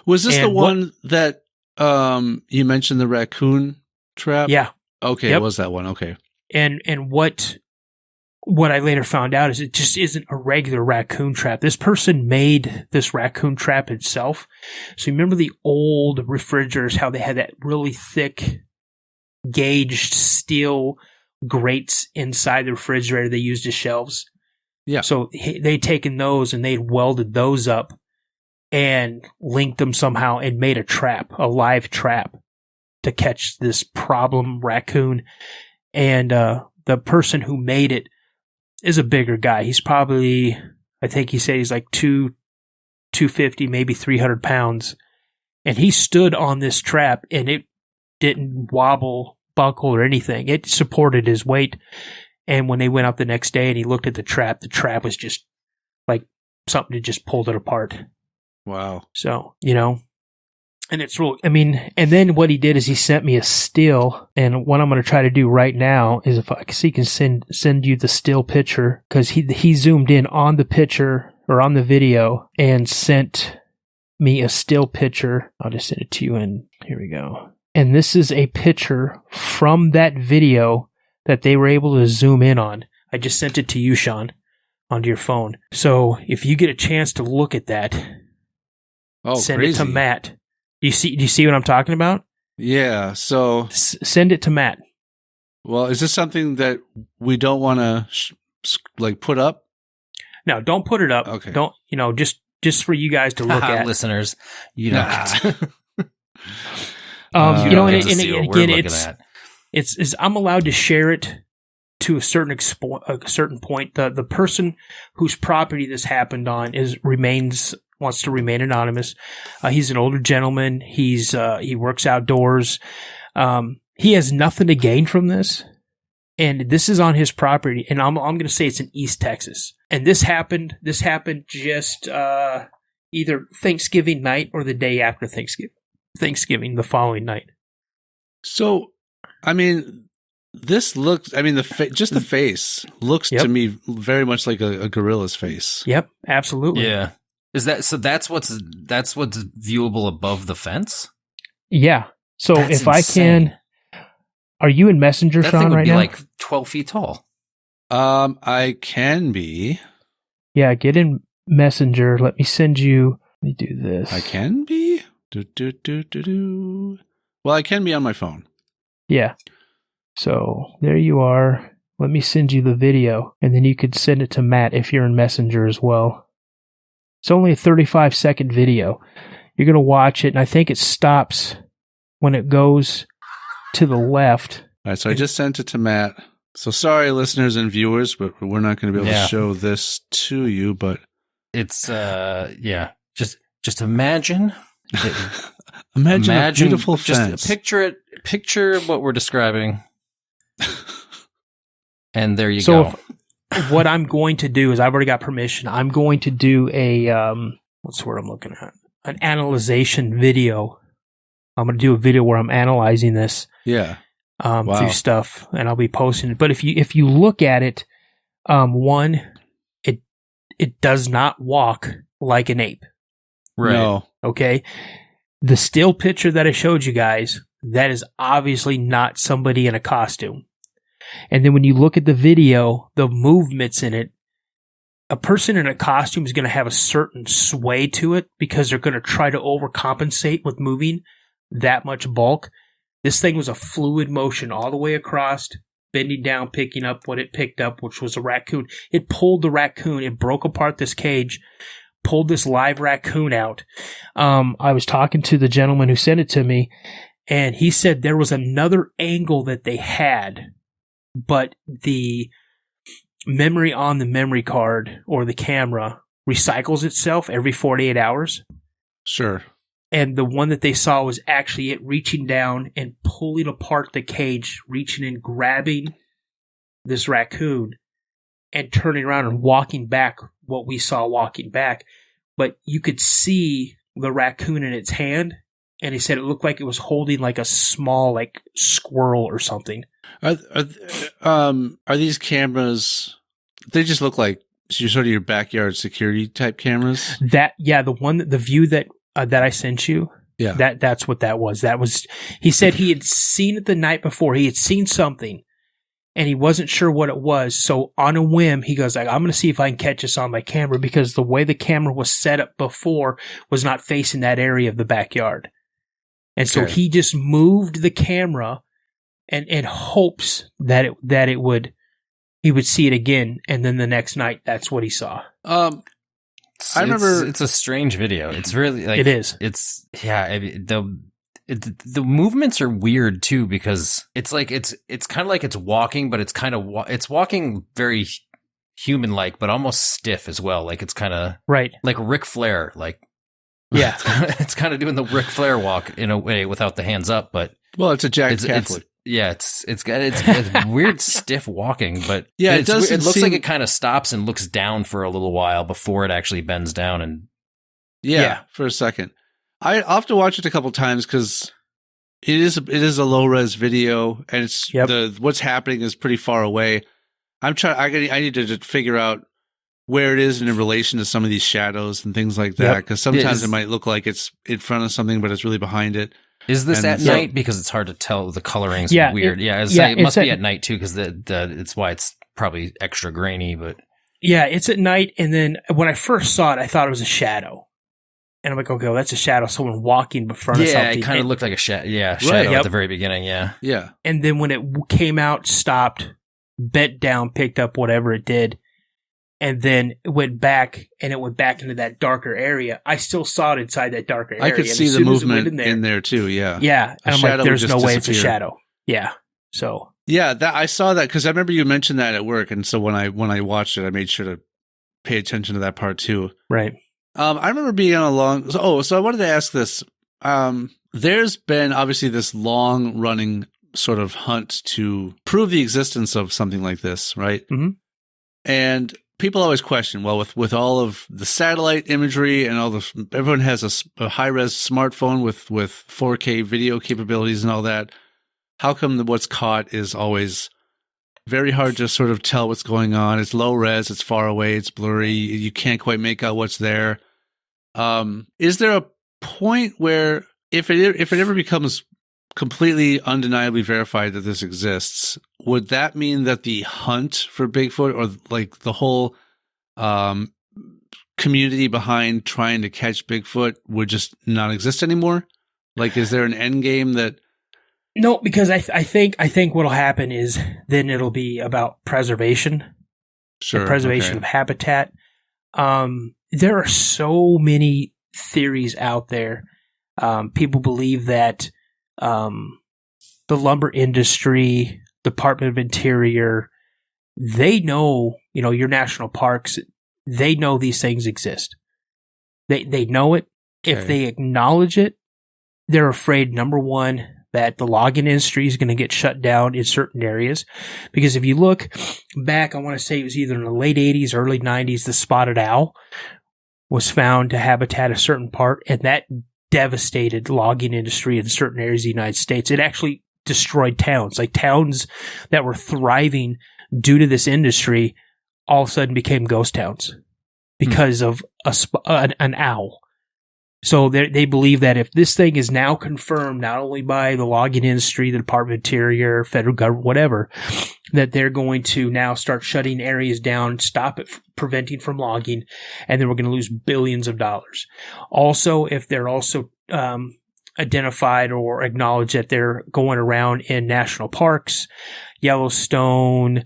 Was this the one that you mentioned, the raccoon trap? Yeah. Okay, yep. It was that one. Okay. And what I later found out is it just isn't a regular raccoon trap. This person made this raccoon trap itself. So you remember the old refrigerators, how they had that really thick gauged steel grates inside the refrigerator they used as shelves? Yeah. So they'd taken those and they'd welded those up and linked them somehow and made a trap, a live trap, to catch this problem raccoon. And the person who made it is a bigger guy. He's probably, I think he said he's like 250, maybe 300 pounds. And he stood on this trap and it didn't wobble, buckle, or anything. It supported his weight. And when they went out the next day and he looked at the trap was just like something that just pulled it apart. Wow. So, you know, and it's real. I mean, and then what he did is he sent me a still, and what I'm going to try to do right now is if I can send you the still picture, because he zoomed in on the picture or on the video and sent me a still picture. I'll just send it to you, and here we go. And this is a picture from that video that they were able to zoom in on. I just sent it to you, Sean, onto your phone. So if you get a chance to look at that, send it to Matt. Do you see what I'm talking about? Yeah. So send it to Matt. Well, is this something that we don't want to put up? No, don't put it up. Okay. Don't, just for you guys to look at. Listeners, you don't get to, and again, it's I'm allowed to share it to a certain point. The person whose property this happened on wants to remain anonymous. He's an older gentleman. He works outdoors. He has nothing to gain from this, and this is on his property. And I'm going to say it's in East Texas. And this happened just either Thanksgiving night or the day after Thanksgiving, the following night. So, I mean, this looks. I mean, the face looks to me very much like a gorilla's face. Yep, absolutely. Yeah. Is that so? That's what's viewable above the fence. Yeah. So That's if insane. I can, are you in Messenger, That Sean, thing would right be now? like 12 feet tall. I can be. Yeah, get in Messenger. Let me send you. Let me do this. I can be. Well, I can be on my phone. Yeah. So there you are. Let me send you the video, and then you could send it to Matt if you're in Messenger as well. It's only a 35-second video. You're going to watch it, and I think it stops when it goes to the left. All right, so I just sent it to Matt. So sorry, listeners and viewers, but we're not going to be able to show this to you. But it's Just imagine. Imagine a beautiful fence. Just picture it. Picture what we're describing. And there you go. What I'm going to do is, I've already got permission. I'm going to do a what's the word I'm looking at? An analyzation video. I'm going to do a video where I'm analyzing this. Yeah. Through stuff, and I'll be posting it. But if you look at it, one, it does not walk like an ape. Right. No. Okay. The still picture that I showed you guys, that is obviously not somebody in a costume. And then when you look at the video, the movements in it, a person in a costume is going to have a certain sway to it because they're going to try to overcompensate with moving that much bulk. This thing was a fluid motion all the way across, bending down, picking up what it picked up, which was a raccoon. It pulled the raccoon. It broke apart this cage, pulled this live raccoon out. I was talking to the gentleman who sent it to me, and he said there was another angle that they had, but the memory on the memory card or the camera recycles itself every 48 hours. Sure. And the one that they saw was actually it reaching down and pulling apart the cage, reaching in, grabbing this raccoon and turning around and walking back what we saw walking back. But you could see the raccoon in its hand, and he said it looked like it was holding like a small like squirrel or something. Are these cameras, they just look like sort of your backyard security type cameras? The view that I sent you. Yeah. That's what that was. He said he had seen it the night before. He had seen something and he wasn't sure what it was. So on a whim, he goes like, I'm going to see if I can catch this on my camera, because the way the camera was set up before was not facing that area of the backyard. And so he just moved the camera and hopes that he would see it again. And then the next night, that's what he saw. I remember it's a strange video. It's really like it is. It's the movements are weird too, because it's like it's kind of like it's walking, but it's kind of it's walking very human like, but almost stiff as well. Like it's kind of right, like Ric Flair. Like it's kind of doing the Ric Flair walk in a way without the hands up, but it's a jacked Catholic. It's weird stiff walking, but it looks like it kind of stops and looks down for a little while before it actually bends down and for a second. I'll have to watch it a couple times because it is a low res video, and it's what's happening is pretty far away. I need to figure out where it is in relation to some of these shadows and things like that, because sometimes it might look like it's in front of something, but it's really behind it. Is this at night? Because it's hard to tell. The coloring's weird. It must be at night too, because it's why it's probably extra grainy. But yeah, it's at night. And then when I first saw it, I thought it was a shadow. And I'm like, okay, well, that's a shadow, someone walking in front of something. Yeah, it kind of looked like a shadow at the very beginning, yeah. Yeah. And then when it came out, stopped, bent down, picked up whatever it did, and then it went back, and it went back into that darker area. I still saw it inside that darker area. I could see the movement in there too, yeah. Yeah, and I'm like, there's no way it's a shadow. Yeah, so. Yeah, I saw that because I remember you mentioned that at work, and so when I watched it, I made sure to pay attention to that part too. Right. I remember being on a long. So I wanted to ask this. There's been obviously this long running sort of hunt to prove the existence of something like this, right? Mm-hmm. And people always question, well, with all of the satellite imagery and everyone has a high res smartphone with 4K video capabilities and all that. How come what's caught is always very hard to sort of tell what's going on? It's low res, it's far away, it's blurry. You can't quite make out what's there. Is there a point where if it ever becomes completely undeniably verified that this exists, would that mean that the hunt for Bigfoot or like the whole community behind trying to catch Bigfoot would just not exist anymore? Like, is there an end game that? No, because I think what'll happen is then it'll be about preservation, Sure, the preservation of habitat. There are so many theories out there. People believe that the lumber industry, Department of Interior, they know, your national parks, they know these things exist. They know it. Okay. If they acknowledge it, they're afraid, number one, that the logging industry is going to get shut down in certain areas. Because if you look back, I want to say it was either in the late 80s, early 90s, the spotted owl was found to habitat a certain part, and that devastated logging industry in certain areas of the United States. It actually destroyed towns. Like towns that were thriving due to this industry all of a sudden became ghost towns because of an owl. So they believe that if this thing is now confirmed, not only by the logging industry, the Department of Interior, federal government, whatever, that they're going to now start shutting areas down, stop it, preventing from logging, and then we're going to lose billions of dollars. Also, if they're also identified or acknowledged that they're going around in national parks, Yellowstone,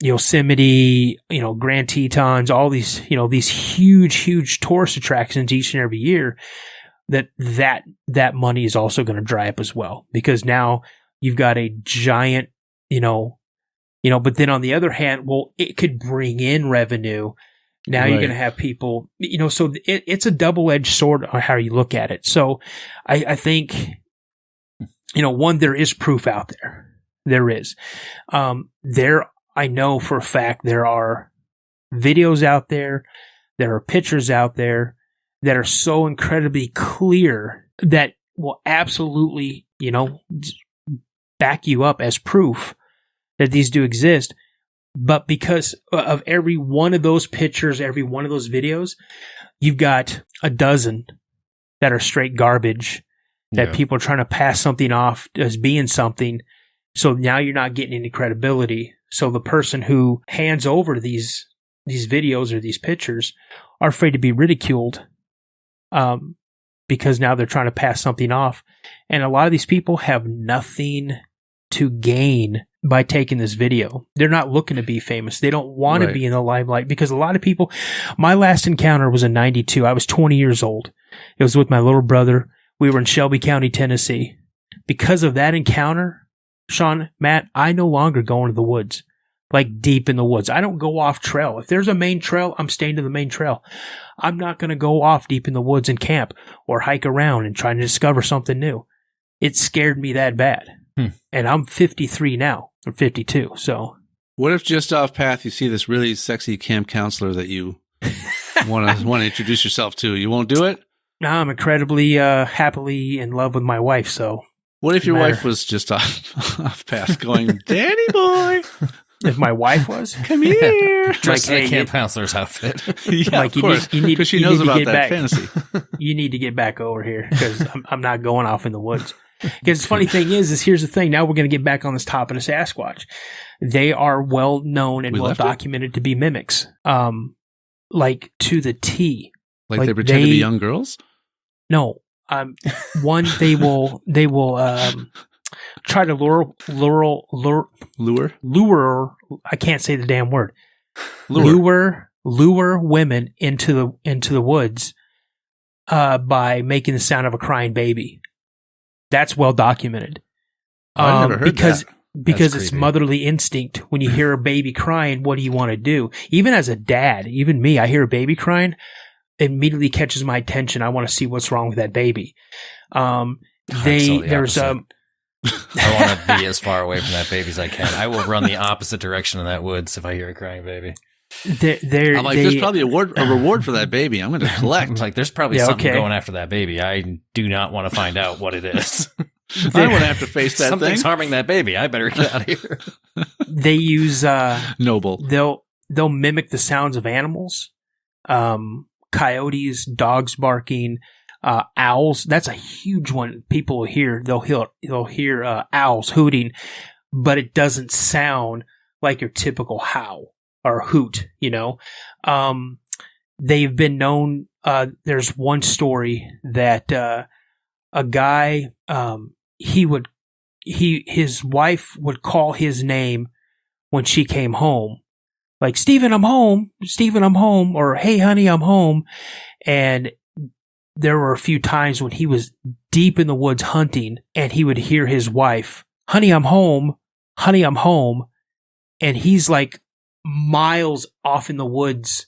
Yosemite, Grand Tetons, all these, these huge tourist attractions each and every year, that money is also going to dry up as well, because now you've got a giant, but then on the other hand, well, it could bring in revenue. Now you're going to have people, so it's a double-edged sword on how you look at it. So I think, one, there is proof out there. There is. I know for a fact there are videos out there, there are pictures out there that are so incredibly clear that will absolutely, back you up as proof that these do exist. But because of every one of those pictures, every one of those videos, you've got a dozen that are straight garbage that people are trying to pass something off as being something. So now you're not getting any credibility. So the person who hands over these videos or these pictures are afraid to be ridiculed because now they're trying to pass something off. And a lot of these people have nothing to gain by taking this video. They're not looking to be famous. They don't want to be in the limelight, because a lot of people, my last encounter was in 92. I was 20 years old. It was with my little brother. We were in Shelby County, Tennessee. Because of that encounter, Sean, Matt, I no longer go into the woods, like deep in the woods. I don't go off trail. If there's a main trail, I'm staying to the main trail. I'm not going to go off deep in the woods and camp or hike around and try to discover something new. It scared me that bad. And I'm 53 now, or 52. So, what if just off path you see this really sexy camp counselor that you want to introduce yourself to? You won't do it? No, I'm incredibly happily in love with my wife. So, what if your wife was just off path going, Danny boy? If my wife was, come here, dressed in a camp counselor's outfit. Yeah, like, of course, because she knows about that fantasy. You need to get back over here, because I'm not going off in the woods. Because the funny thing is here's the thing. Now we're going to get back on this topic of Sasquatch. They are well known and well documented to be mimics, like to the T. Like they pretend to be young girls? No. One, they will try to lure. I can't say the damn word. Lure women into the woods by making the sound of a crying baby. That's well documented. I've never heard that. Because it's motherly instinct. When you hear a baby crying, what do you want to do? Even as a dad, even me, I hear a baby crying, it immediately catches my attention. I want to see what's wrong with that baby. I want to be as far away from that baby as I can. I will run the opposite direction in that woods if I hear a crying baby. I'm like, there's probably a reward for that baby. I'm going to collect. I'm like, there's probably something going after that baby. I do not want to find out what it is. I don't want to have to face that Something's thing. harming that baby. I better get out of here. They use noble. They'll mimic the sounds of animals, coyotes, dogs barking, owls. That's a huge one. People will hear. They'll hear owls hooting, but it doesn't sound like your typical howl or hoot. You know, they've been known. There's one story that a guy. His wife would call his name when she came home, like, Stephen, I'm home, or hey, honey, I'm home. And there were a few times when he was deep in the woods hunting and he would hear his wife, honey, I'm home. And he's like miles off in the woods,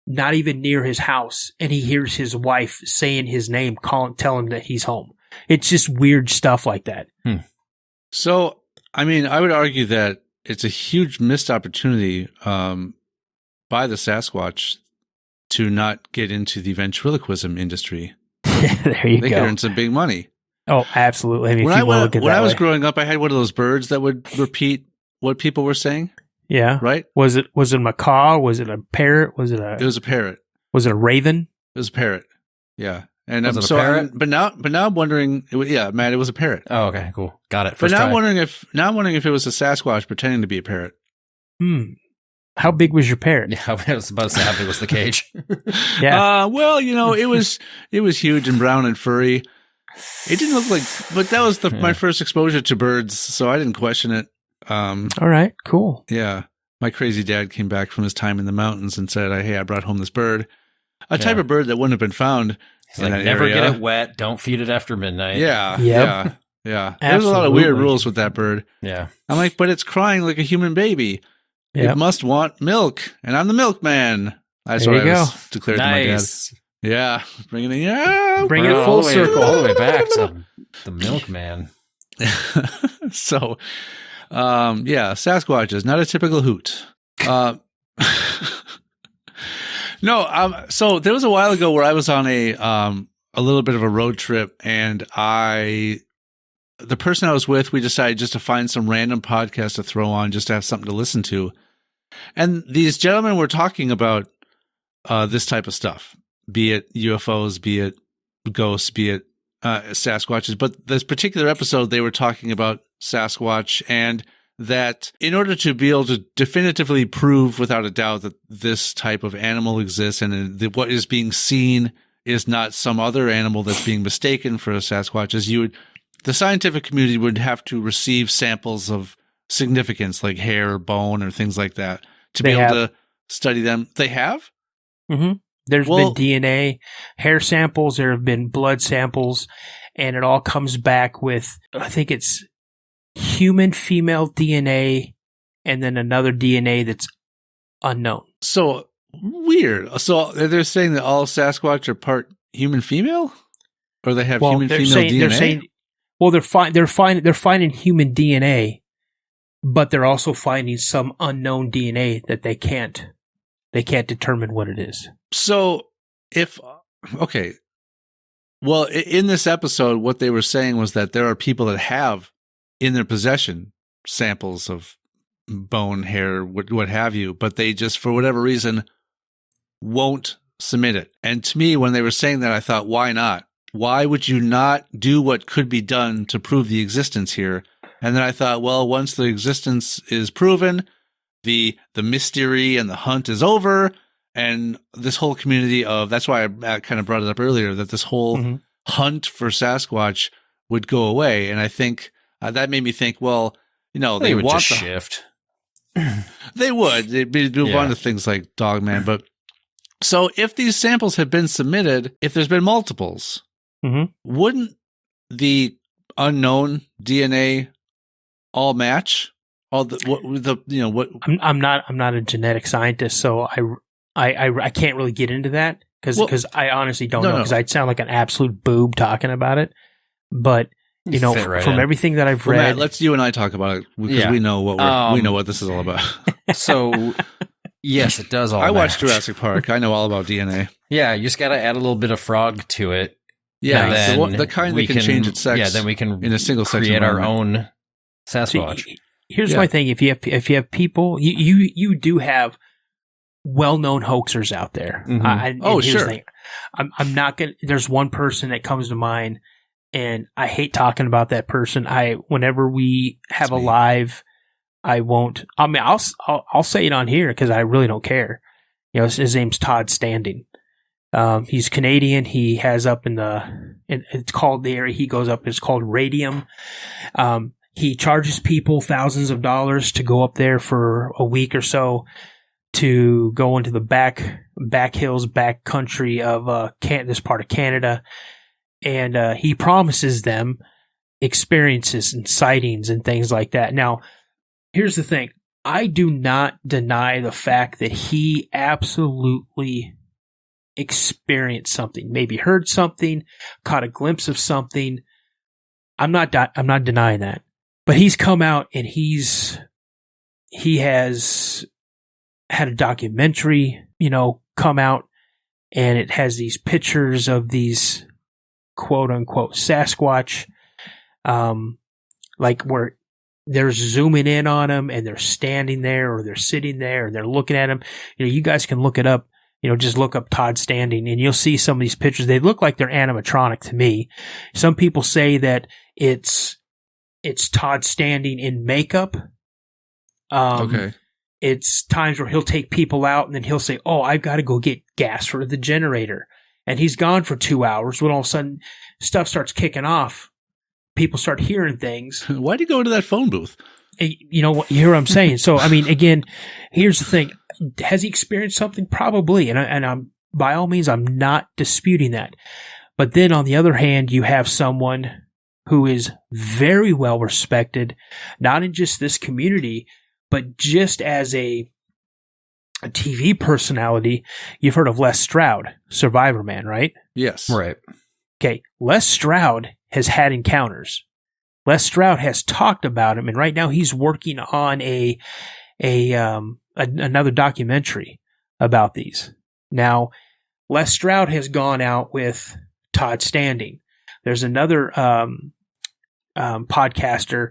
not even near his house. And he hears his wife saying his name, telling him that he's home. It's just weird stuff like that. So, I mean, I would argue that it's a huge missed opportunity by the Sasquatch to not get into the ventriloquism industry. There you go. They could earn some big money. Oh, absolutely. I mean, when I was growing up, I had one of those birds that would repeat what people were saying. Yeah. Right? Was it a macaw? Was it a parrot? It was a parrot. Was it a raven? It was a parrot. Yeah. And was it a parrot? But now I'm wondering. Matt, it was a parrot. Oh, okay, cool, got it. But now I'm wondering if it was a Sasquatch pretending to be a parrot. How big was your parrot? Yeah, I was about to say, how big was the cage? Yeah. Well, it was huge and brown and furry. It didn't look like, but that was my first exposure to birds, so I didn't question it. All right, cool. Yeah, my crazy dad came back from his time in the mountains and said, "Hey, I brought home this bird, a type of bird that wouldn't have been found." He's like, never area. Get it wet. Don't feed it after midnight. Yeah. There's a lot of weird rules with that bird. Yeah. I'm like, but it's crying like a human baby. Yep. It must want milk, and I'm the milkman. That's what I was declared to my dad. Yeah. Bring it full circle. All the way back to the milkman. So, Sasquatch is not a typical hoot. No, so there was a while ago where I was on a little bit of a road trip, and the person I was with, we decided just to find some random podcast to throw on, just to have something to listen to. And these gentlemen were talking about this type of stuff, be it UFOs, be it ghosts, be it Sasquatches. But this particular episode, they were talking about Sasquatch, and that in order to be able to definitively prove without a doubt that this type of animal exists and what is being seen is not some other animal that's being mistaken for a Sasquatch, the scientific community would have to receive samples of significance, like hair or bone or things like that, to be able to study them. They have? Mm-hmm. There's been DNA, hair samples, there have been blood samples, and it all comes back with, I think it's human female DNA and then another DNA that's unknown. So weird. So they're saying that all Sasquatch are part human female, or they have human female DNA. They're saying, they're finding human DNA, but they're also finding some unknown DNA that they can't determine what it is. So well, in this episode, what they were saying was that there are people that have in their possession samples of bone, hair, what have you, but they just, for whatever reason, won't submit it. And to me, when they were saying that, I thought, why not? Why would you not do what could be done to prove the existence here? And then I thought, well, once the existence is proven, the mystery and the hunt is over, and this whole community of, that's why I kind of brought it up earlier, that this whole hunt for Sasquatch would go away. And I think that made me think, well, they would want just shift. They would. They'd move on to things like Dogman. But so if these samples have been submitted, if there's been multiples, wouldn't the unknown DNA all match? I'm not a genetic scientist, so I can't really get into that because I honestly don't know, because I'd sound like an absolute boob talking about it. But from everything that I've read, Matt, let's you and I talk about it because we know what we know what this is all about. So yes, it does all. I watched Jurassic Park. I know all about DNA. Yeah, you just got to add a little bit of frog to it. Yeah, the kind that can change its sex. Yeah, then we can in a single sex create our own Sasquatch. See, here's my thing: if you have people, you do have well-known hoaxers out there. Sure. I'm not gonna. There's one person that comes to mind. And I hate talking about that person. Whenever we have a live, I won't. I mean, I'll say it on here because I really don't care. His name's Todd Standing. He's Canadian. He has up it's called the area he goes up. It's called Radium. He charges people thousands of dollars to go up there for a week or so to go into the back hills, back country of this part of Canada. And he promises them experiences and sightings and things like that. Now, here's the thing. I do not deny the fact that he absolutely experienced something, maybe heard something, caught a glimpse of something. I'm not denying that. But he's come out and he has had a documentary, come out, and it has these pictures of these quote unquote Sasquatch, like where they're zooming in on him and they're standing there or they're sitting there and they're looking at him. You guys can look it up, just look up Todd Standing and you'll see some of these pictures. They look like they're animatronic to me. Some people say that it's Todd Standing in makeup. Okay. It's times where he'll take people out and then he'll say, "Oh, I've got to go get gas for the generator." And he's gone for 2 hours when all of a sudden stuff starts kicking off. People start hearing things. Why'd you go to that phone booth? You hear what I'm saying? So, I mean, again, here's the thing. Has he experienced something? Probably. And I'm, by all means, I'm not disputing that. But then on the other hand, you have someone who is very well respected, not in just this community, but just as a TV personality. You've heard of Les Stroud, Survivor Man, right? Yes. Right. Okay. Les Stroud has had encounters. Les Stroud has talked about him, and right now he's working on another documentary about these. Now, Les Stroud has gone out with Todd Standing. There's another podcaster,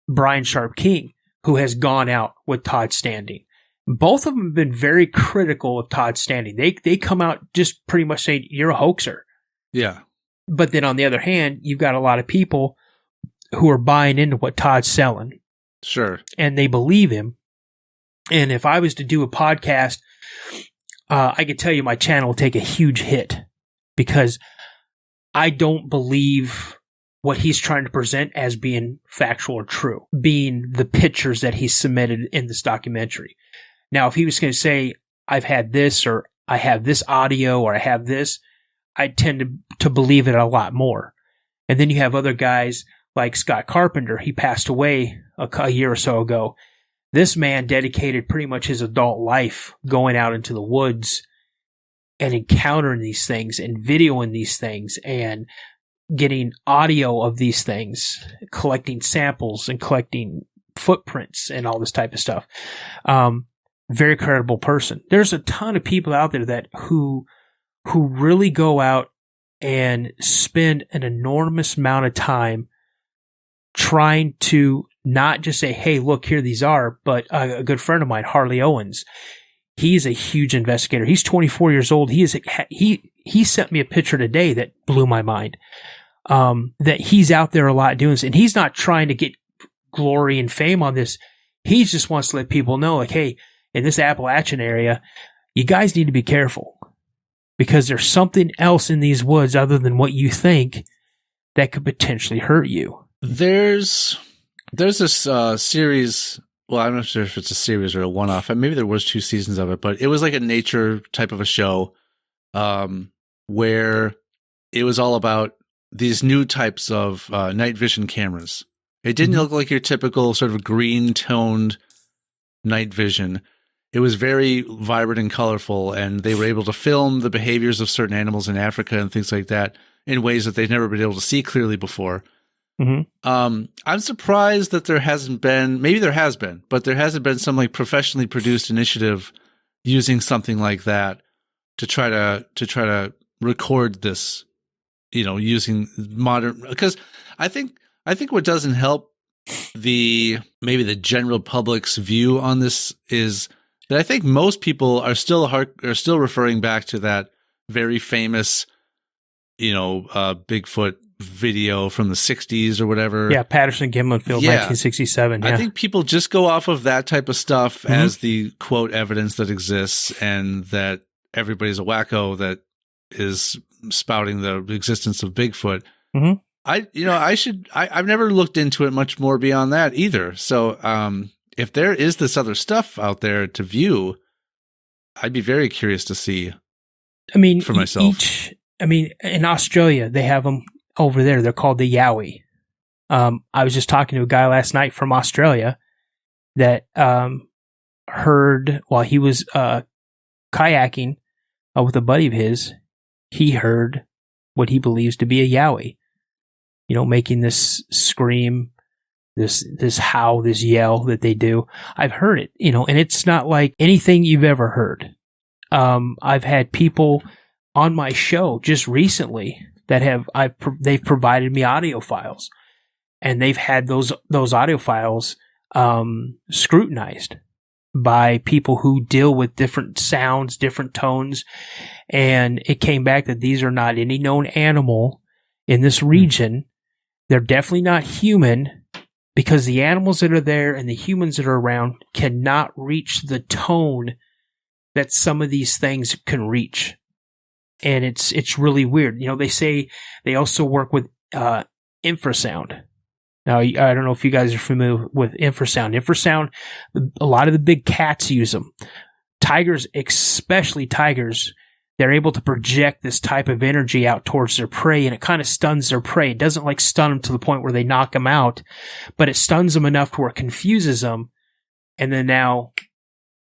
Brian Sharp King, who has gone out with Todd Standing. Both of them have been very critical of Todd Standing. They come out just pretty much saying, "You're a hoaxer." Yeah. But then on the other hand, you've got a lot of people who are buying into what Todd's selling. Sure. And they believe him. And if I was to do a podcast, I could tell you my channel will take a huge hit because I don't believe what he's trying to present as being factual or true, being the pictures that he submitted in this documentary. Now, if he was going to say, "I've had this," or "I have this audio," or "I have this," I tend to believe it a lot more. And then you have other guys like Scott Carpenter. He passed away a year or so ago. This man dedicated pretty much his adult life going out into the woods and encountering these things and videoing these things and getting audio of these things, collecting samples and collecting footprints and all this type of stuff. Very credible person. There's a ton of people out there who really go out and spend an enormous amount of time trying to not just say, "Hey, look, here these are," but a good friend of mine, Harley Owens, he's a huge investigator. He's 24 years old. He sent me a picture today that blew my mind. That he's out there a lot doing this, and he's not trying to get glory and fame on this. He just wants to let people know, like, hey, in this Appalachian area, you guys need to be careful because there's something else in these woods other than what you think that could potentially hurt you. There's this series. Well, I'm not sure if it's a series or a one-off. Maybe there was 2 seasons of it, but it was like a nature type of a show, where it was all about these new types of night vision cameras. It didn't look like your typical sort of green-toned night vision. It was very vibrant and colorful, and they were able to film the behaviors of certain animals in Africa and things like that in ways that they've never been able to see clearly before. I'm surprised that there hasn't been, maybe there has been, but there hasn't been some like professionally produced initiative using something like that to try to record this, using modern, because I think what doesn't help maybe the general public's view on this is that I think most people are still referring back to that very famous, Bigfoot video from the 60s or whatever. Yeah, Patterson-Gimlin film, 1967. Yeah. I think people just go off of that type of stuff as the quote evidence that exists, and that everybody's a wacko that is spouting the existence of Bigfoot. I've never looked into it much more beyond that either. So if there is this other stuff out there to view, I'd be very curious to see. For myself. In Australia, they have them over there. They're called the Yowie. I was just talking to a guy last night from Australia that heard while he was kayaking with a buddy of his, he heard what he believes to be a Yowie, making this scream, this howl, this yell that they do. I've heard it, and it's not like anything you've ever heard. I've had people on my show just recently that they've provided me audio files, and they've had those audio files scrutinized by people who deal with different sounds, different tones, and it came back that these are not any known animal in this region. They're definitely not human, because the animals that are there and the humans that are around cannot reach the tone that some of these things can reach. And it's really weird. They say they also work with infrasound. Now, I don't know if you guys are familiar with infrasound. Infrasound, a lot of the big cats use them. Tigers, especially tigers, they're able to project this type of energy out towards their prey, and it kind of stuns their prey. It doesn't stun them to the point where they knock them out, but it stuns them enough to where it confuses them, and then now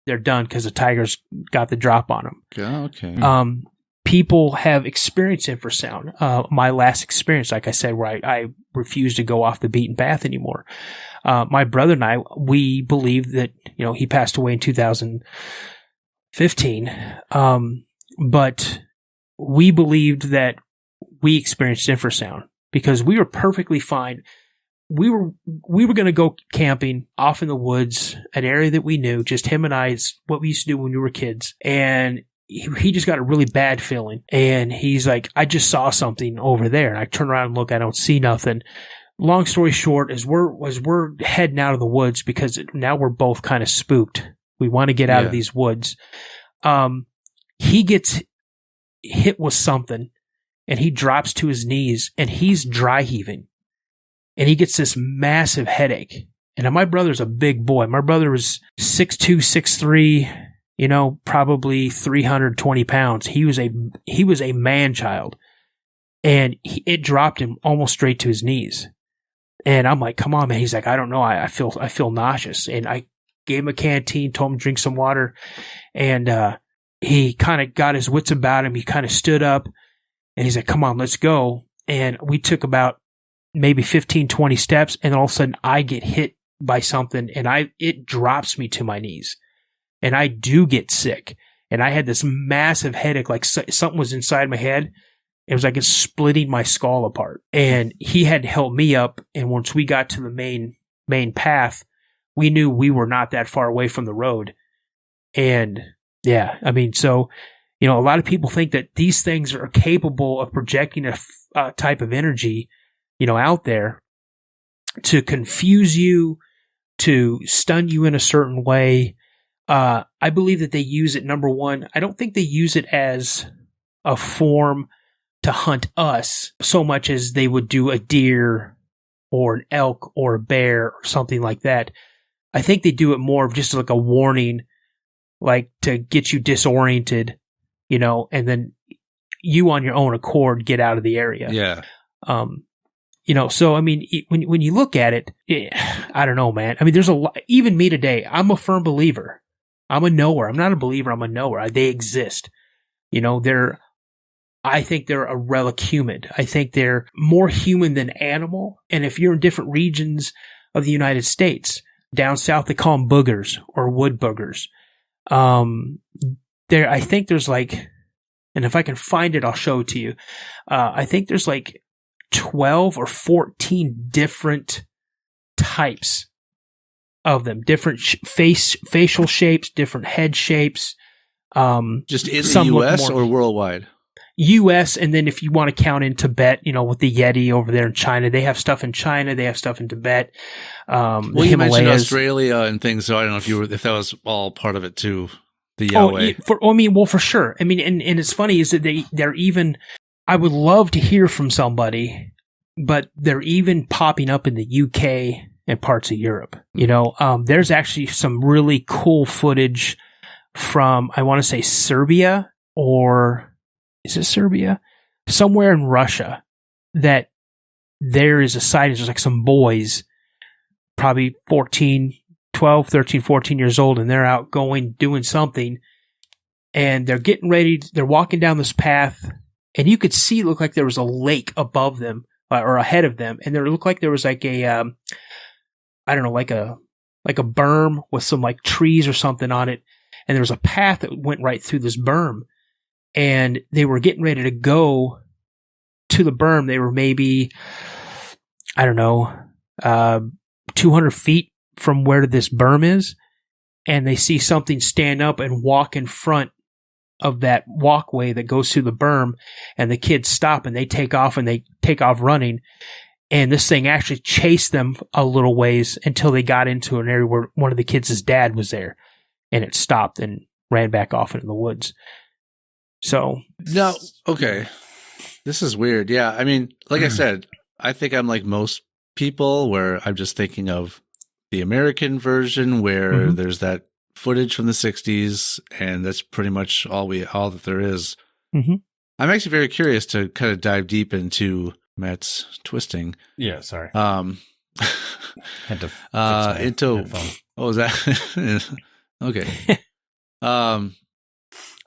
they're done because the tiger's got the drop on them. Yeah, okay. People have experienced infrasound. My last experience, like I said, where I refused to go off the beaten path anymore. My brother and I, we believe that, he passed away in 2015. But we believed that we experienced infrasound because we were perfectly fine. We were going to go camping off in the woods, an area that we knew, just him and I. It's what we used to do when we were kids. And he just got a really bad feeling. And he's like, I just saw something over there. And I turn around and look, I don't see nothing. Long story short, as we're heading out of the woods, because now we're both kind of spooked. We want to get out of these woods. He gets hit with something and he drops to his knees and he's dry heaving and he gets this massive headache. And my brother's a big boy. My brother was 6'2", 6'3", probably 320 pounds. He was a man child, and it dropped him almost straight to his knees. And I'm like, come on, man. He's like, I don't know. I feel nauseous. And I gave him a canteen, told him to drink some water. And, he kind of got his wits about him. He kind of stood up and he's like, come on, let's go. And we took about maybe 15, 20 steps. And all of a sudden I get hit by something and it drops me to my knees. And I do get sick. And I had this massive headache, like something was inside my head. It was like it's splitting my skull apart. And he had to help me up. And once we got to the main path, we knew we were not that far away from the road. And yeah, so, a lot of people think that these things are capable of projecting a type of energy, out there to confuse you, to stun you in a certain way. I believe that they use it, number one, I don't think they use it as a form to hunt us so much as they would do a deer or an elk or a bear or something like that. I think they do it more of just like a warning, like to get you disoriented, and then you on your own accord get out of the area. Yeah. So I mean, when you look at it, I don't know, man. I mean, there's a lot. Even me today, I'm a firm believer. I'm a knower. I'm not a believer. I'm a knower. They exist. I think they're a relic humid. I think they're more human than animal. And if you're in different regions of the United States, down south they call them boogers or wood boogers. I think there's like, and if I can find it, I'll show it to you. I think there's like 12 or 14 different types of them, different facial shapes, different head shapes. Just in the U.S. or worldwide? U.S. And then if you want to count in Tibet, with the Yeti over there in China, they have stuff in China, they have stuff in Tibet. Well, you mentioned Australia and things, so I don't know if that was all part of it too. The Yowie. For sure. I mean, and it's funny is that they're even. I would love to hear from somebody, but they're even popping up in the UK and parts of Europe. There's actually some really cool footage from, I want to say Serbia, or is it Serbia? Somewhere in Russia, that there is a sighting. There's like some boys, probably 13, 14 years old, and they're out doing something, and they're getting ready. They're walking down this path, and you could see, look like there was a lake above them or ahead of them, and there looked like there was like a, I don't know, like a berm with some like trees or something on it, and there was a path that went right through this berm, and they were getting ready to go to the berm. They were maybe, I don't know, 200 feet from where this berm is, and they see something stand up and walk in front of that walkway that goes through the berm, and the kids stop and they take off running, and this thing actually chased them a little ways until they got into an area where one of the kids' dad was there, and it stopped and ran back off into the woods. So no, okay, this is weird. Yeah, I mean, like I said, I think I'm like most people, where I'm just thinking of the American version, where there's that footage from the 60s, and that's pretty much all that there is. I'm actually very curious to kind of dive deep into Matt's twisting. Yeah, sorry. Had to into headphone. What was that? Okay.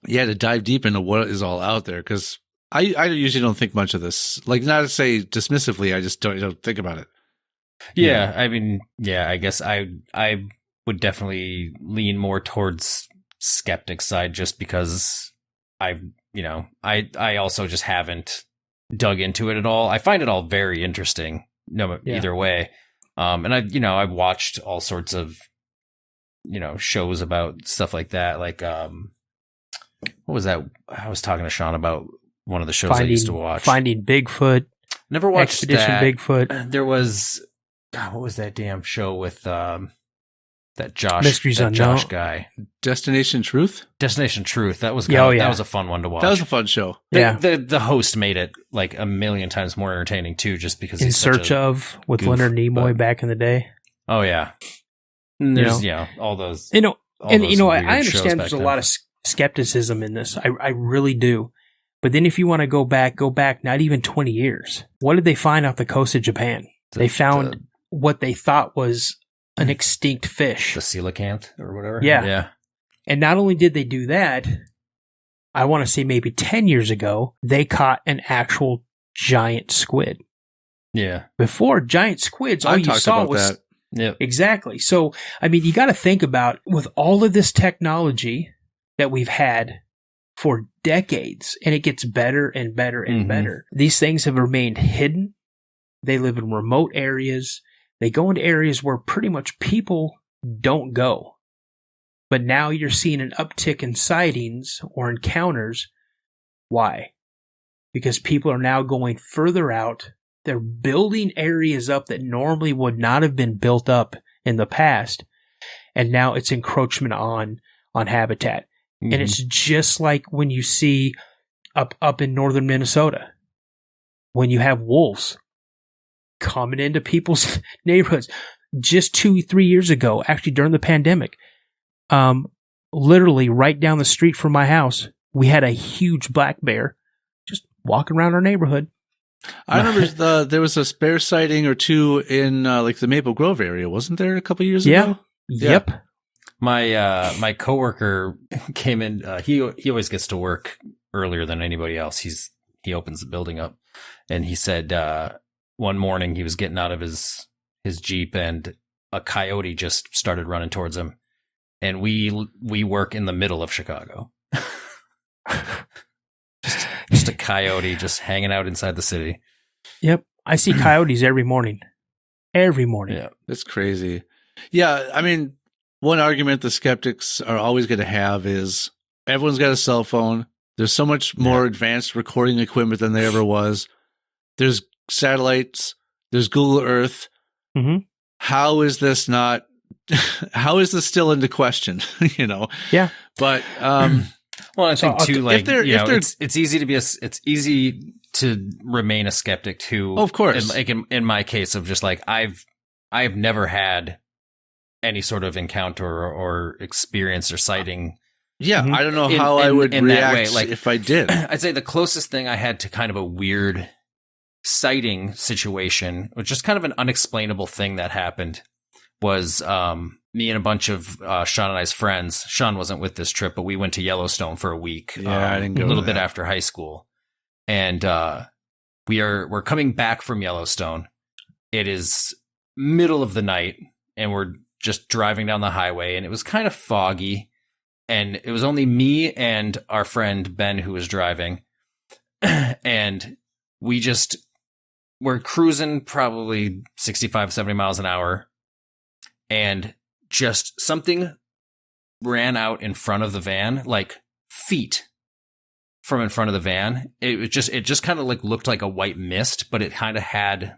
Yeah, to dive deep into what is all out there, because I usually don't think much of this. Like, not to say dismissively, I just don't think about it. Yeah, I mean, yeah, I guess I would definitely lean more towards skeptic side, just because I also just haven't dug into it at all. I find it all very interesting, either way. And I've watched all sorts of, shows about stuff like that. Like, what was that? I was talking to Sean about one of the shows I used to watch. Finding Bigfoot. Never watched Expedition that. Bigfoot. There was, what was that damn show with that Josh? Mysteries that Unknown. Josh guy. Destination Truth? Destination Truth. That was yeah. That was a fun one to watch. That was a fun show. The host made it like a million times more entertaining too, just because In he's Search of with Leonard Nimoy back in the day. Oh yeah. And there's all those. I weird understand there's a lot of skepticism in this. I really do. But then if you want to go back not even 20 years. What did they find off the coast of Japan? They found what they thought was an extinct fish. The coelacanth or whatever? Yeah. Yeah. And not only did they do that, I want to say maybe 10 years ago, they caught an actual giant squid. Yeah. Before, giant squids, all you saw was... that. Yeah. Exactly. So, I mean, you got to think about, with all of this technology that we've had for decades, and it gets better and better and better, these things have remained hidden. They live in remote areas. They go into areas where pretty much people don't go. But now you're seeing an uptick in sightings or encounters. Why? Because people are now going further out. They're building areas up that normally would not have been built up in the past. And now it's encroachment on on habitat. Mhm. And it's just like when you see up in northern Minnesota, when you have wolves coming into people's neighborhoods. Just 2-3 years ago, actually during the pandemic, literally right down the street from my house, we had a huge black bear just walking around our neighborhood. I remember there was a bear sighting or two in like the Maple Grove area, wasn't there, a couple years ago? Yep. My coworker came in. He always gets to work earlier than anybody else. He opens the building up, and he said one morning he was getting out of his Jeep and a coyote just started running towards him, and we work in the middle of Chicago. just a coyote just hanging out inside the city. Yep. I see coyotes every morning. Every morning. Yeah, that's crazy. Yeah, I mean, one argument the skeptics are always going to have is everyone's got a cell phone. There's so much more advanced recording equipment than there ever was. There's satellites. There's Google Earth. Mm-hmm. How is this not? How is this still into question? You know? Yeah. But well, I think too, like it's easy to be it's easy to remain a skeptic too. Of course, like in my case of just like I've never had any sort of encounter or experience or sighting. Yeah, I don't know how I would react that way. Like, if I did. I'd say the closest thing I had to kind of a weird sighting situation, which is kind of an unexplainable thing that happened, was me and a bunch of Sean and I's friends. Sean wasn't with this trip, but we went to Yellowstone for a week. Yeah, I didn't go a little bit after high school, and we're coming back from Yellowstone. It is middle of the night, and we're just driving down the highway, and it was kind of foggy, and it was only me and our friend Ben who was driving, and we're cruising probably 65, 70 miles an hour, and just something ran out in front of the van, like feet from in front of the van. It just kind of like looked like a white mist, but it kind of had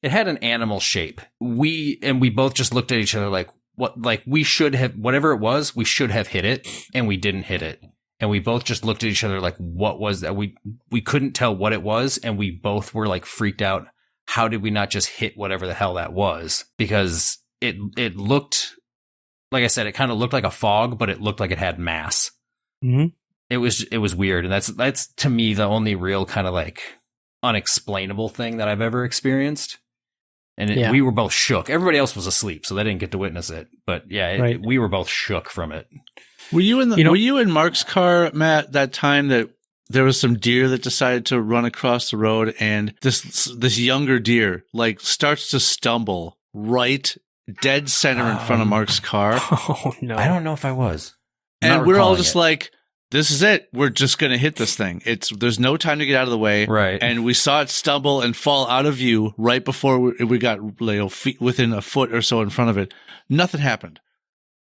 an animal shape. We both just looked at each other like, what, like we should have, whatever it was, we should have hit it, and we didn't hit it. And we both just looked at each other like, what was that? We couldn't tell what it was, and we both were like freaked out. How did we not just hit whatever the hell that was? Because it looked, like I said, it kind of looked like a fog, but it looked like it had mass. Mm-hmm. It was weird, and that's to me the only real kind of like unexplainable thing that I've ever experienced. And we were both shook. Everybody else was asleep, so they didn't get to witness it. But yeah, we were both shook from it. Were you in Mark's car, Matt, that time that there was some deer that decided to run across the road, and this younger deer like starts to stumble right dead center in front of Mark's car? Oh no. I don't know if I was. And we're all just like, this is it. We're just going to hit this thing. There's no time to get out of the way. Right. And we saw it stumble and fall out of view right before we got feet within a foot or so in front of it. Nothing happened.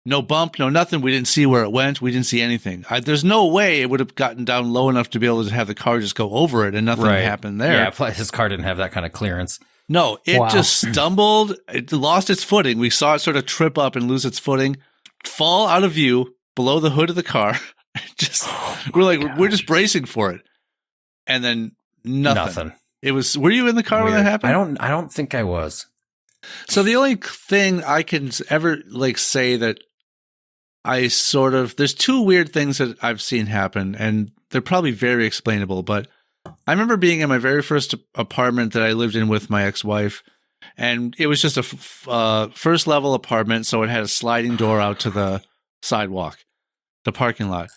No bump, no nothing. We didn't see where it went. We didn't see anything. There's no way it would have gotten down low enough to be able to have the car just go over it and nothing happened there. Yeah, plus his car didn't have that kind of clearance. No, it just stumbled. It lost its footing. We saw it sort of trip up and lose its footing, fall out of view below the hood of the car. We're just bracing for it, and then nothing. It was. Were you in the car when that happened? I don't think I was. So the only thing I can ever say that there's two weird things that I've seen happen, and they're probably very explainable. But I remember being in my very first apartment that I lived in with my ex-wife, and it was just a first level apartment, so it had a sliding door out to the sidewalk, the parking lot.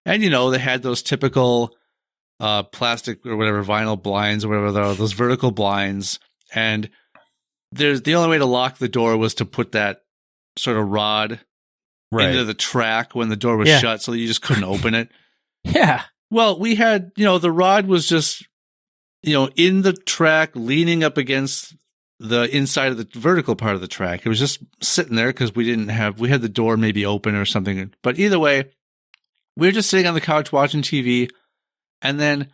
And, they had those typical plastic or whatever, vinyl blinds or whatever, those vertical blinds. And the only way to lock the door was to put that sort of rod into the track when the door was shut, so that you just couldn't open it. Yeah. Well, we had, the rod was just, in the track, leaning up against the inside of the vertical part of the track. It was just sitting there because we had the door maybe open or something. But either way, we were just sitting on the couch watching TV, and then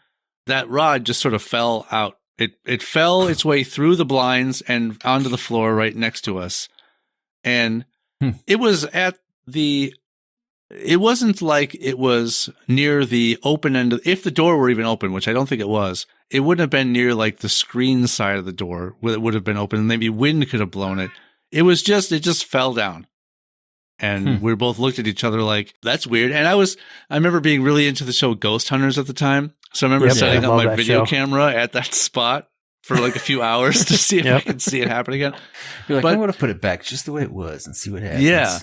that rod just sort of fell out. It fell its way through the blinds and onto the floor right next to us. And it was at the it wasn't like it was near the open end. If the door were even open, which I don't think it was, it wouldn't have been near like the screen side of the door where it would have been open. Maybe wind could have blown it. It just fell down. And we both looked at each other like, that's weird. And I remember being really into the show Ghost Hunters at the time. So I remember setting up my video camera at that spot for like a few hours to see if I could see it happen again. You're like, I want to put it back just the way it was and see what happens. Yeah.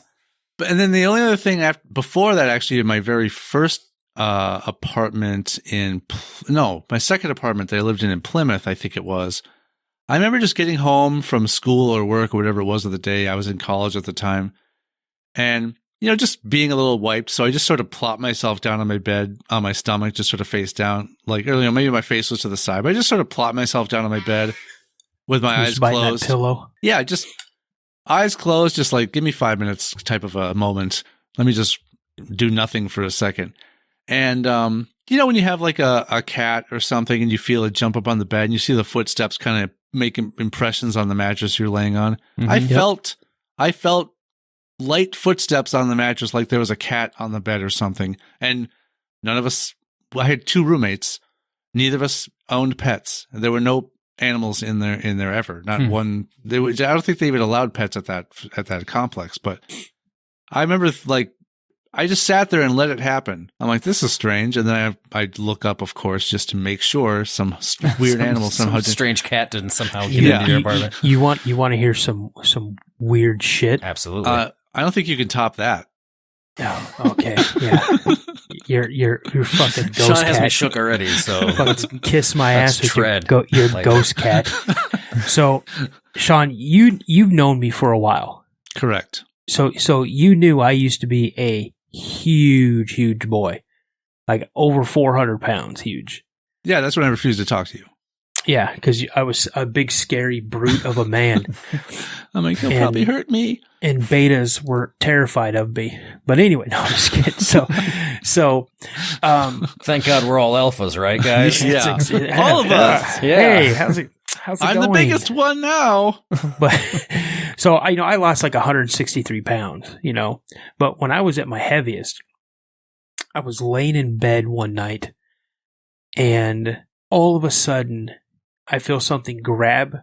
And then the only other thing before that, actually, in my very first apartment my second apartment that I lived in Plymouth, I think it was. I remember just getting home from school or work or whatever it was of the day. I was in college at the time. And, just being a little wiped. So I just sort of plopped myself down on my bed, on my stomach, just sort of face down. Like earlier, maybe my face was to the side, but I just sort of plopped myself down on my bed with my eyes closed. That pillow. Yeah, just eyes closed, just like, give me 5 minutes type of a moment. Let me just do nothing for a second. And, when you have like a cat or something and you feel it jump up on the bed and you see the footsteps kind of making impressions on the mattress you're laying on. Mm-hmm. I felt light footsteps on the mattress, like there was a cat on the bed or something. And none of us, I had 2 roommates. Neither of us owned pets. There were no animals in there ever. Not one. I don't think they even allowed pets at that complex. But I remember I just sat there and let it happen. I'm like, this is strange. And then I'd look up, of course, just to make sure some weird animal somehow. Some strange cat didn't somehow get into your apartment. You want to hear some weird shit? Absolutely. I don't think you can top that. Oh, okay. Yeah. You're fucking ghost cat. Sean has me shook already, so fucking kiss my ass with tread. your ghost cat. So, Sean, you've known me for a while. Correct. So you knew I used to be a huge boy, like over 400 pounds, huge. Yeah, that's when I refused to talk to you. Yeah, because I was a big, scary brute of a man. I'm like, he'll probably hurt me. And betas were terrified of me. But anyway, no, I'm just kidding. So, thank God we're all alphas, right, guys? Yeah, all of us. Yeah. Hey, how's it I'm going? the biggest one now. But so I lost like 163 pounds. But when I was at my heaviest, I was laying in bed one night, and all of a sudden, I feel something grab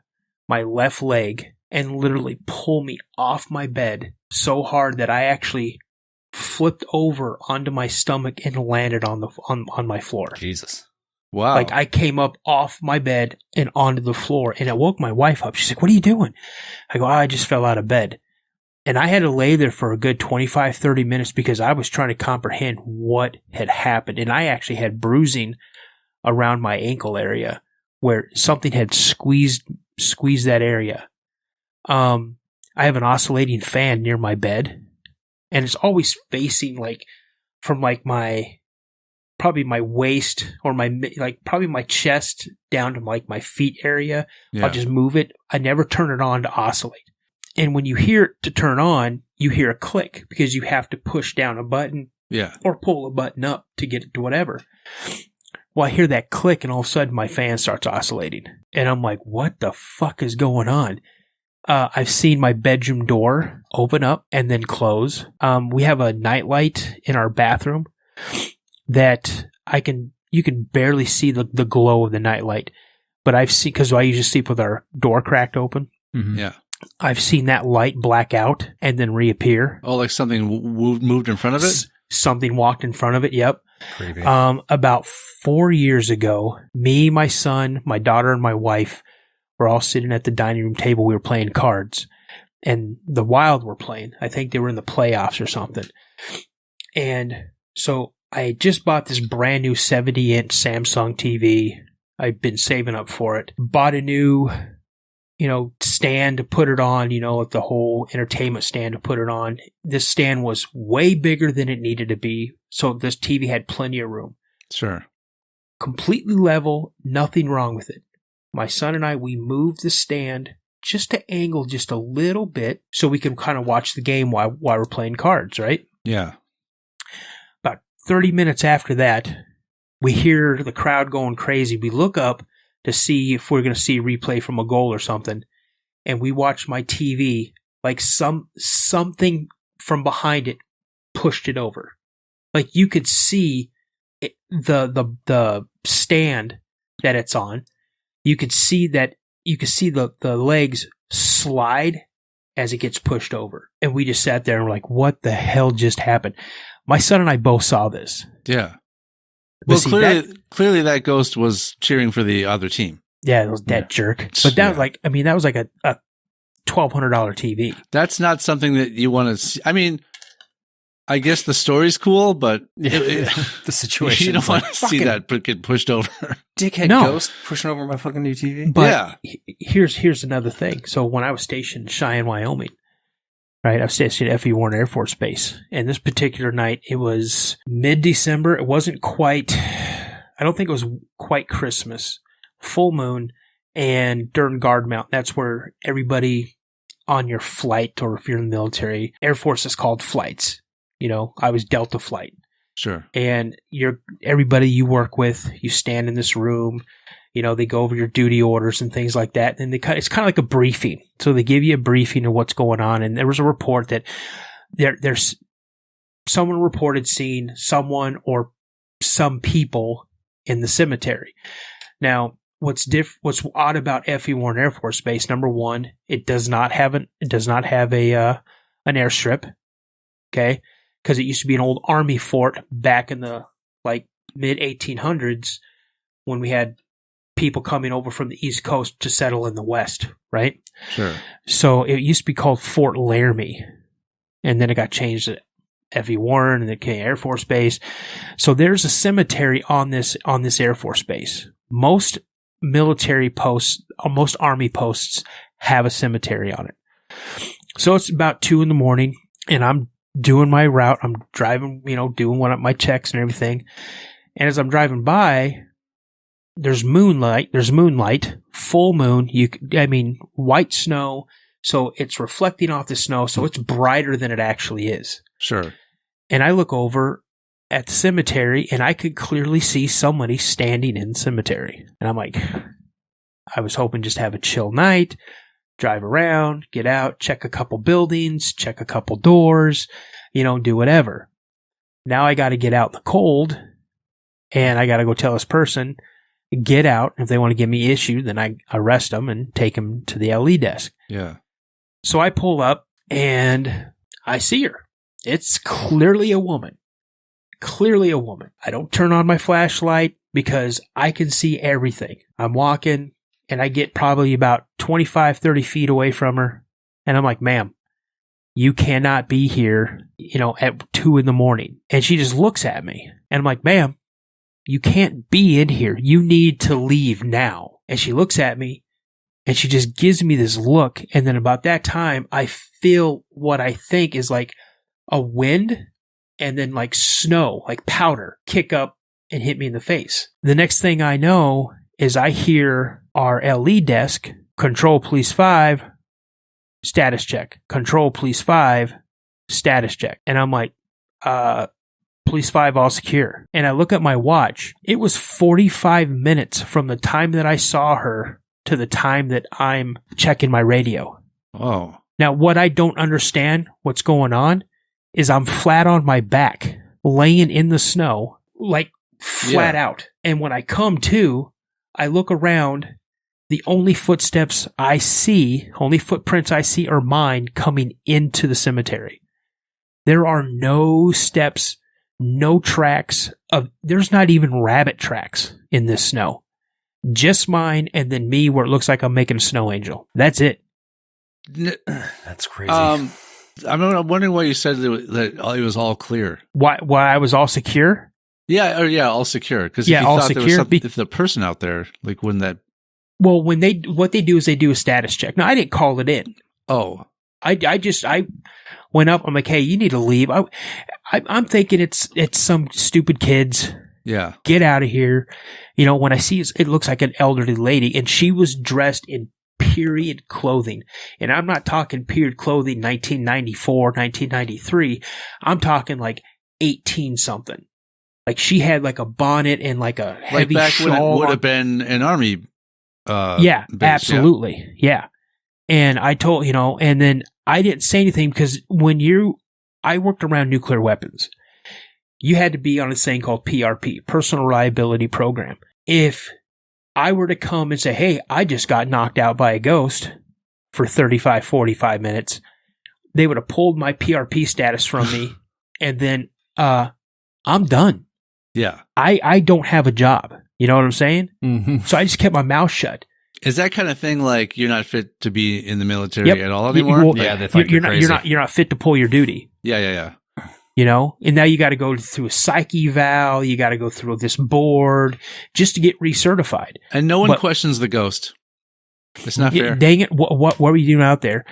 my left leg and literally pull me off my bed so hard that I actually flipped over onto my stomach and landed on my floor. Jesus. Wow. Like I came up off my bed and onto the floor, and it woke my wife up. She's like, "What are you doing?" I go, I just fell out of bed. And I had to lay there for a good 25, 30 minutes because I was trying to comprehend what had happened. And I actually had bruising around my ankle area where something had squeezed that area. I have an oscillating fan near my bed, and it's always facing from my probably my waist or probably my chest down to my feet area. Yeah. I'll just move it. I never turn it on to oscillate. And when you hear it to turn on, you hear a click because you have to push down a button or pull a button up to get it to whatever. Well, I hear that click, and all of a sudden my fan starts oscillating. And I'm like, what the fuck is going on? I've seen my bedroom door open up and then close. We have a nightlight in our bathroom that you can barely see the glow of the nightlight. But I've seen, because I usually sleep with our door cracked open. Mm-hmm. Yeah. I've seen that light black out and then reappear. Oh, like something moved in front of it? Something walked in front of it, yep. Creepy. About 4 years ago, me, my son, my daughter, and my wife were all sitting at the dining room table. We were playing cards. And the Wild were playing. I think they were in the playoffs or something. And so I had just bought this brand new 70-inch Samsung TV. I've been saving up for it. Bought a new, stand to put it on, like the whole entertainment stand to put it on. This stand was way bigger than it needed to be. So this TV had plenty of room. Sure. Completely level, nothing wrong with it. My son and I, we moved the stand just to angle just a little bit so we can kind of watch the game while we're playing cards, right? Yeah. About 30 minutes after that, we hear the crowd going crazy. We look up to see if we're going to see a replay from a goal or something. And we watch my TV, like something from behind it pushed it over. Like you could see the stand that it's on. You could see the legs slide as it gets pushed over. And we just sat there and were like, what the hell just happened? My son and I both saw this. Yeah. But Well, see, clearly that ghost was cheering for the other team. Yeah, it was that jerk. But that was like, I mean, that was like a $1,200 TV. That's not something that you want to see. I mean, I guess the story's cool, but the situation. You don't want to see that get pushed over. Dickhead ghost pushing over my fucking new TV. But here's another thing. So when I was stationed in Cheyenne, Wyoming, right, I was stationed at F.E. Warren Air Force Base. And this particular night, it was mid-December. It wasn't quite, I don't think it was quite Christmas. Full moon, and during guard mount, that's where everybody on your flight, or if you're in the military, Air Force is called flights. You know, I was Delta flight. Sure. And everybody you work with, you stand in this room, you know, they go over your duty orders and things like that. And it's kind of like a briefing. So they give you a briefing of what's going on. And there was a report that there's someone reported seeing someone or some people in the cemetery. Now, what's odd about F.E. Warren Air Force Base? Number one, it does not have an airstrip. Okay, because it used to be an old army fort back in the like mid 1800s when we had people coming over from the East Coast to settle in the West. Right. Sure. So it used to be called Fort Laramie, and then it got changed to F.E. Warren and the Air Force Base. So there's a cemetery on this Air Force Base. Most military posts, most army posts have a cemetery on it. So it's about 2 a.m. and I'm doing my route. I'm driving, you know, doing my checks and everything. And as I'm driving by, there's moonlight, full moon. White snow. So it's reflecting off the snow. So it's brighter than it actually is. Sure. And I look over at the cemetery, and I could clearly see somebody standing in the cemetery. And I'm like, I was hoping just to have a chill night, drive around, get out, check a couple buildings, check a couple doors, you know, do whatever. Now I got to get out in the cold, and I got to go tell this person, get out. If they want to give me issue, then I arrest them and take them to the LE desk. Yeah. So I pull up, and I see her. It's clearly a woman. I don't turn on my flashlight because I can see everything. I'm walking and I get probably about 25, 30 feet away from her. And I'm like, ma'am, you cannot be here, you know, at 2 a.m. And she just looks at me and I'm like, ma'am, you can't be in here. You need to leave now. And she looks at me and she just gives me this look. And then about that time, I feel what I think is like a wind and then like snow, like powder, kick up and hit me in the face. The next thing I know is I hear our LE desk, Control Police 5, status check. Control Police 5, status check. And I'm like, Police 5 all secure. And I look at my watch. It was 45 minutes from the time that I saw her to the time that I'm checking my radio. Oh. Now, what I don't understand, what's going on, is I'm flat on my back, laying in the snow, like flat out. And when I come to, I look around. The only footprints I see are mine coming into the cemetery. There are no steps, no tracks. There's not even rabbit tracks in this snow. Just mine and then me where it looks like I'm making a snow angel. That's it. That's crazy. I'm wondering why you said that it was all clear. Why I was all secure? Yeah, all secure. Because yeah, if you all thought secure. there was if the person out there, like, wouldn't that? Well, what they do is they do a status check. Now, I didn't call it in. Oh, I went up. I'm like, hey, you need to leave. I'm thinking it's some stupid kids. Yeah, get out of here. You know, when I see it looks like an elderly lady, and she was dressed in period clothing. And I'm not talking period clothing 1994, 1993. I'm talking like 18 something. Like she had like a bonnet and like a heavy like back shawl. when it would have been an army. Yeah, base, absolutely. Yeah. And I told, and then I didn't say anything because when you I worked around nuclear weapons. You had to be on a thing called PRP, Personal Reliability Program. If I were to come and say, hey, I just got knocked out by a ghost for 35, 45 minutes, they would have pulled my PRP status from me, and then I'm done. Yeah. I don't have a job. You know what I'm saying? Mm-hmm. So I just kept my mouth shut. Is that kind of thing like you're not fit to be in the military Yep. at all anymore? Well, Yeah, they think you're crazy. you're not fit to pull your duty. Yeah. You know, and now you got to go through a psych eval. You got to go through this board just to get recertified. And no one But- questions the ghost. It's not Yeah, fair. dang it! What were you doing out there?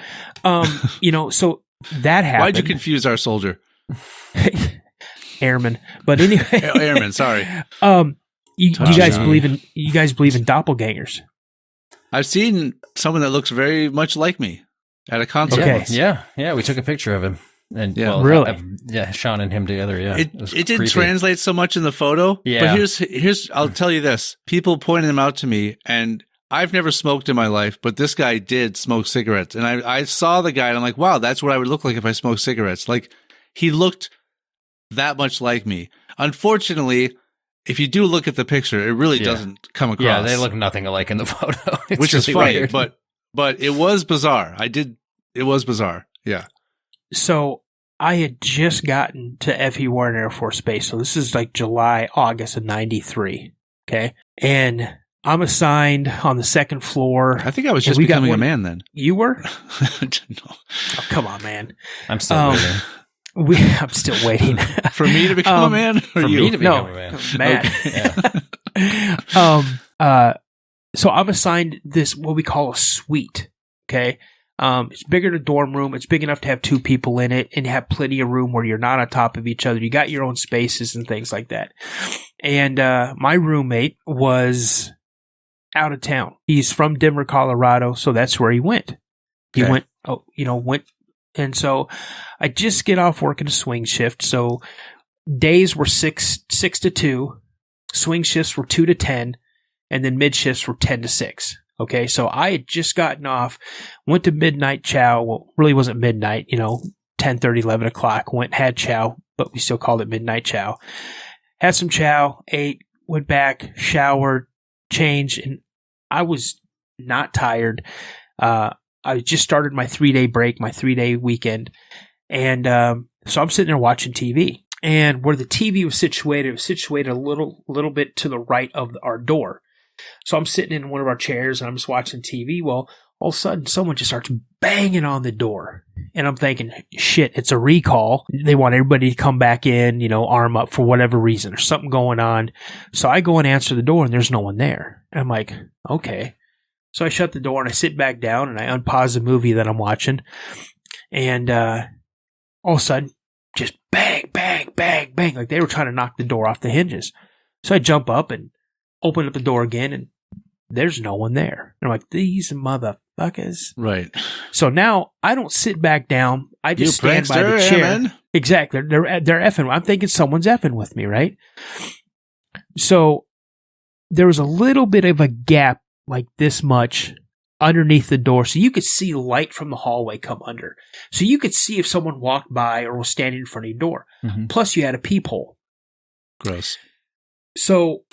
You know, so that happened. Why'd you confuse our soldier? Airman? But anyway, Airman, sorry. you Todd guys Standing. believe in doppelgangers? I've seen someone that looks very much like me at a concert. Okay. once. Yeah. We took a picture of him. And Yeah. Really? Sean and him together. Yeah, It was didn't creepy. translate so much in the photo. Yeah. But here's I'll tell you this. People pointed him out to me, and I've never smoked in my life, but this guy did smoke cigarettes. And I saw the guy and I'm like, wow, that's what I would look like if I smoked cigarettes. Like, he looked that much like me. Unfortunately, if you do look at the picture, it really doesn't come across. Yeah, they look nothing alike in the photo. It's which is really funny, weird. but it was bizarre. It was bizarre. Yeah. So I had just gotten to F.E. Warren Air Force Base. So this is like July, August of 93. Okay. And I'm assigned on the second floor. I think I was And just we got becoming a one- man then. You were? No. Oh, come on, man. I'm still waiting. I'm still waiting. For me to become a man, or For you? me to become a man. Matt. Yeah. So I'm assigned this, what we call a suite. Okay. It's bigger than a dorm room. It's big enough to have two people in it and have plenty of room where you're not on top of each other. You got your own spaces and things like that. And, my roommate was out of town. He's from Denver, Colorado. So that's where he went. He Okay. went. And so I just get off working a swing shift. So days were 6 to 2. Swing shifts were 2 to 10. And then mid shifts were 10 to 6. Okay. So I had just gotten off, went to midnight chow. Well, really wasn't midnight, 10:30, 11 o'clock. Went, had chow, but we still called it midnight chow. Had some chow, ate, went back, showered, changed, and I was not tired. I just started my 3-day break, my 3-day weekend. And so I'm sitting there watching TV. And where the TV was situated, it was situated a little bit to the right of our door. So I'm sitting in one of our chairs and I'm just watching TV. Well, all of a sudden someone just starts banging on the door. And I'm thinking, shit, it's a recall. They want everybody to come back in, arm up for whatever reason. There's something going on. So I go and answer the door and there's no one there. And I'm like, okay. So I shut the door and I sit back down and I unpause the movie that I'm watching. And all of a sudden, just bang, bang, bang, bang. Like they were trying to knock the door off the hinges. So I jump up and open up the door again and there's no one there. And I'm like, these motherfuckers. Right. So now I don't sit back down. I just stand by the prankster, chair. yeah, man. Exactly. They're effing. I'm thinking someone's effing with me, right? So there was a little bit of a gap, like this much, underneath the door, so you could see light from the hallway come under. So you could see if someone walked by or was standing in front of your door. Mhm. Plus, you had a peephole. Gross. So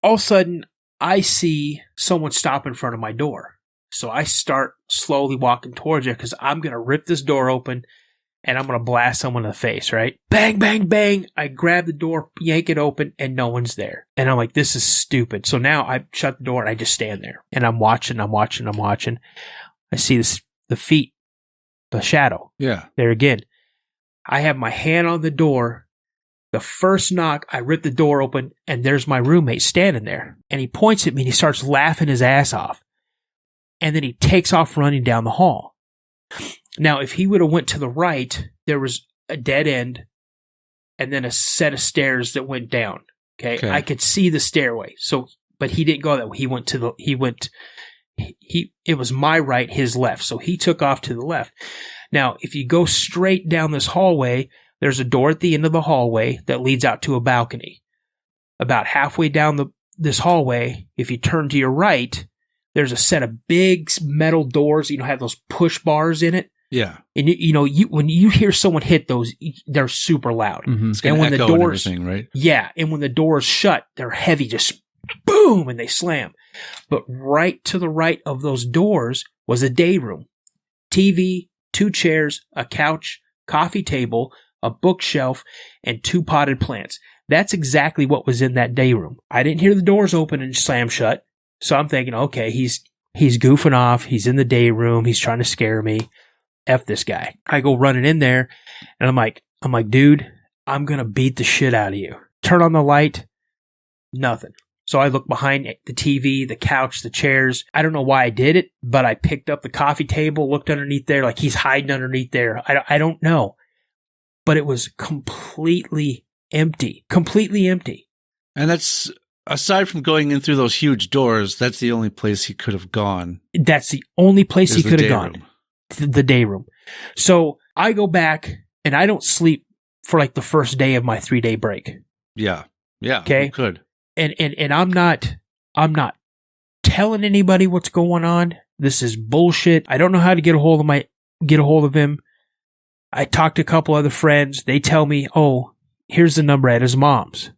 all of a sudden, I see someone stop in front of my door. So I start slowly walking towards it because I'm going to rip this door open and I'm going to blast someone in the face, right? Bang, bang, bang. I grab the door, yank it open, and no one's there. And I'm like, this is stupid. So now I shut the door and I just stand there. And I'm watching. I see the feet, the shadow. Yeah. There again. I have my hand on the door. The first knock, I rip the door open, and there's my roommate standing there. And he points at me and he starts laughing his ass off. And then he takes off running down the hall. Now, if he would have went to the right, there was a dead end and then a set of stairs that went down. Okay. I could see the stairway. So, but he didn't go that way. It was my right, his left. So he took off to the left. Now, if you go straight down this hallway, there's a door at the end of the hallway that leads out to a balcony. About halfway down this hallway, if you turn to your right, there's a set of big metal doors, have those push bars in it. Yeah. And when you hear someone hit those, they're super loud. It's going And to when the echo and doors, everything, right? yeah, and when the doors shut, they're heavy, just boom, and they slam. But right to the right of those doors was a day room. TV, 2 chairs, a couch, coffee table, a bookshelf, and 2 potted plants. That's exactly what was in that day room. I didn't hear the doors open and slam shut. So I'm thinking, okay, he's goofing off. He's in the day room. He's trying to scare me. F this guy. I go running in there and I'm like, dude, I'm going to beat the shit out of you. Turn on the light. Nothing. So I look behind the TV, the couch, the chairs. I don't know why I did it, but I picked up the coffee table, looked underneath there, like he's hiding underneath there. I don't know. But it was completely empty. Completely empty. And that's, aside from going in through those huge doors, that's the only place he could have gone. That's the only place he Is the could have day gone. room. The day room. So I go back and I don't sleep for like the first day of my 3-day break. Yeah. Yeah. Okay. Who could. And I'm not telling anybody what's going on. This is bullshit. I don't know how to get a hold of him. I talked to a couple other friends. They tell me, oh, here's the number at his mom's.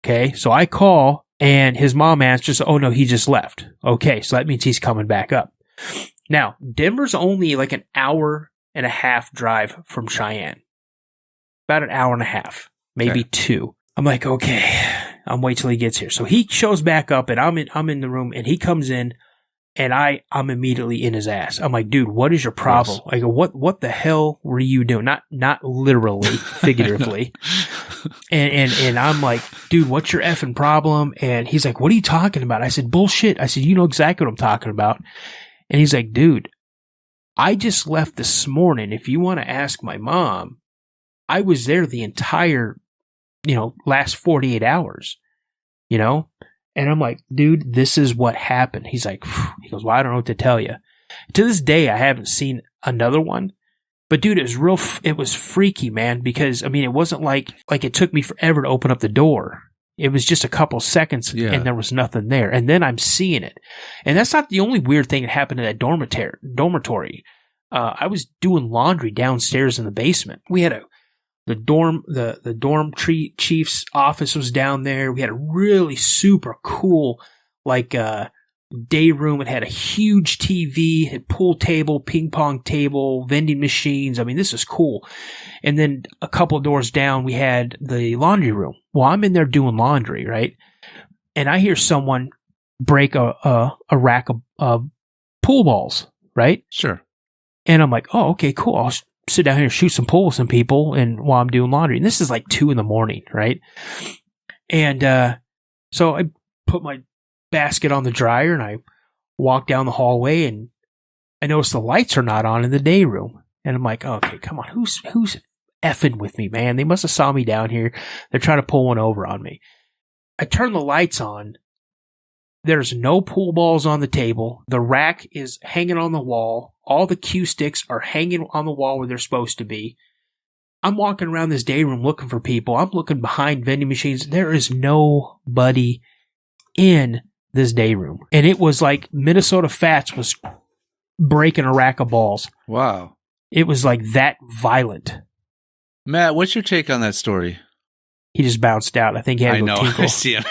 Okay. So I call and his mom answers, oh no, he just left. Okay. So that means he's coming back up. Now, Denver's only like an hour and a half drive from Cheyenne. About an hour and a half, maybe 2. I'm like, okay, I'm wait till he gets here. So he shows back up and I'm in the room and he comes in and I'm immediately in his ass. I'm like, dude, what is your problem? Yes. I go, what the hell were you doing? Not literally, figuratively. and I'm like, dude, what's your effing problem? And he's like, what are you talking about? I said, bullshit. I said, you know exactly what I'm talking about. And he's like, dude, I just left this morning. If you want to ask my mom, I was there the entire, last 48 hours, And I'm like, dude, this is what happened. He's like, he goes, well, I don't know what to tell you. To this day, I haven't seen another one. But dude, it was freaky, man, because, it wasn't like it took me forever to open up the door. It was just a couple seconds and there was nothing there. And then I'm seeing it. And that's not the only weird thing that happened in that dormitory. I was doing laundry downstairs in the basement. We had the dorm chief's office was down there. We had a really super cool, day room. It had a huge TV, it had pool table, ping pong table, vending machines. This is cool. And then a couple of doors down, we had the laundry room. Well, I'm in there doing laundry, right? And I hear someone break a rack of pool balls, right? Sure. And I'm like, oh, okay, cool. I'll sit down here and shoot some pool with some people while I'm doing laundry. And this is like 2 a.m, right? And so I put my basket on the dryer and I walk down the hallway and I notice the lights are not on in the day room. And I'm like, okay, come on, who's effing with me, man? They must have saw me down here. They're trying to pull one over on me. I turn the lights on. There's no pool balls on the table. The rack is hanging on the wall. All the cue sticks are hanging on the wall where they're supposed to be. I'm walking around this day room looking for people. I'm looking behind vending machines. There is nobody in this day room. And it was like Minnesota Fats was breaking a rack of balls. Wow. It was like that violent. Matt, what's your take on that story? He just bounced out. I think he had to go tinkle. I see him.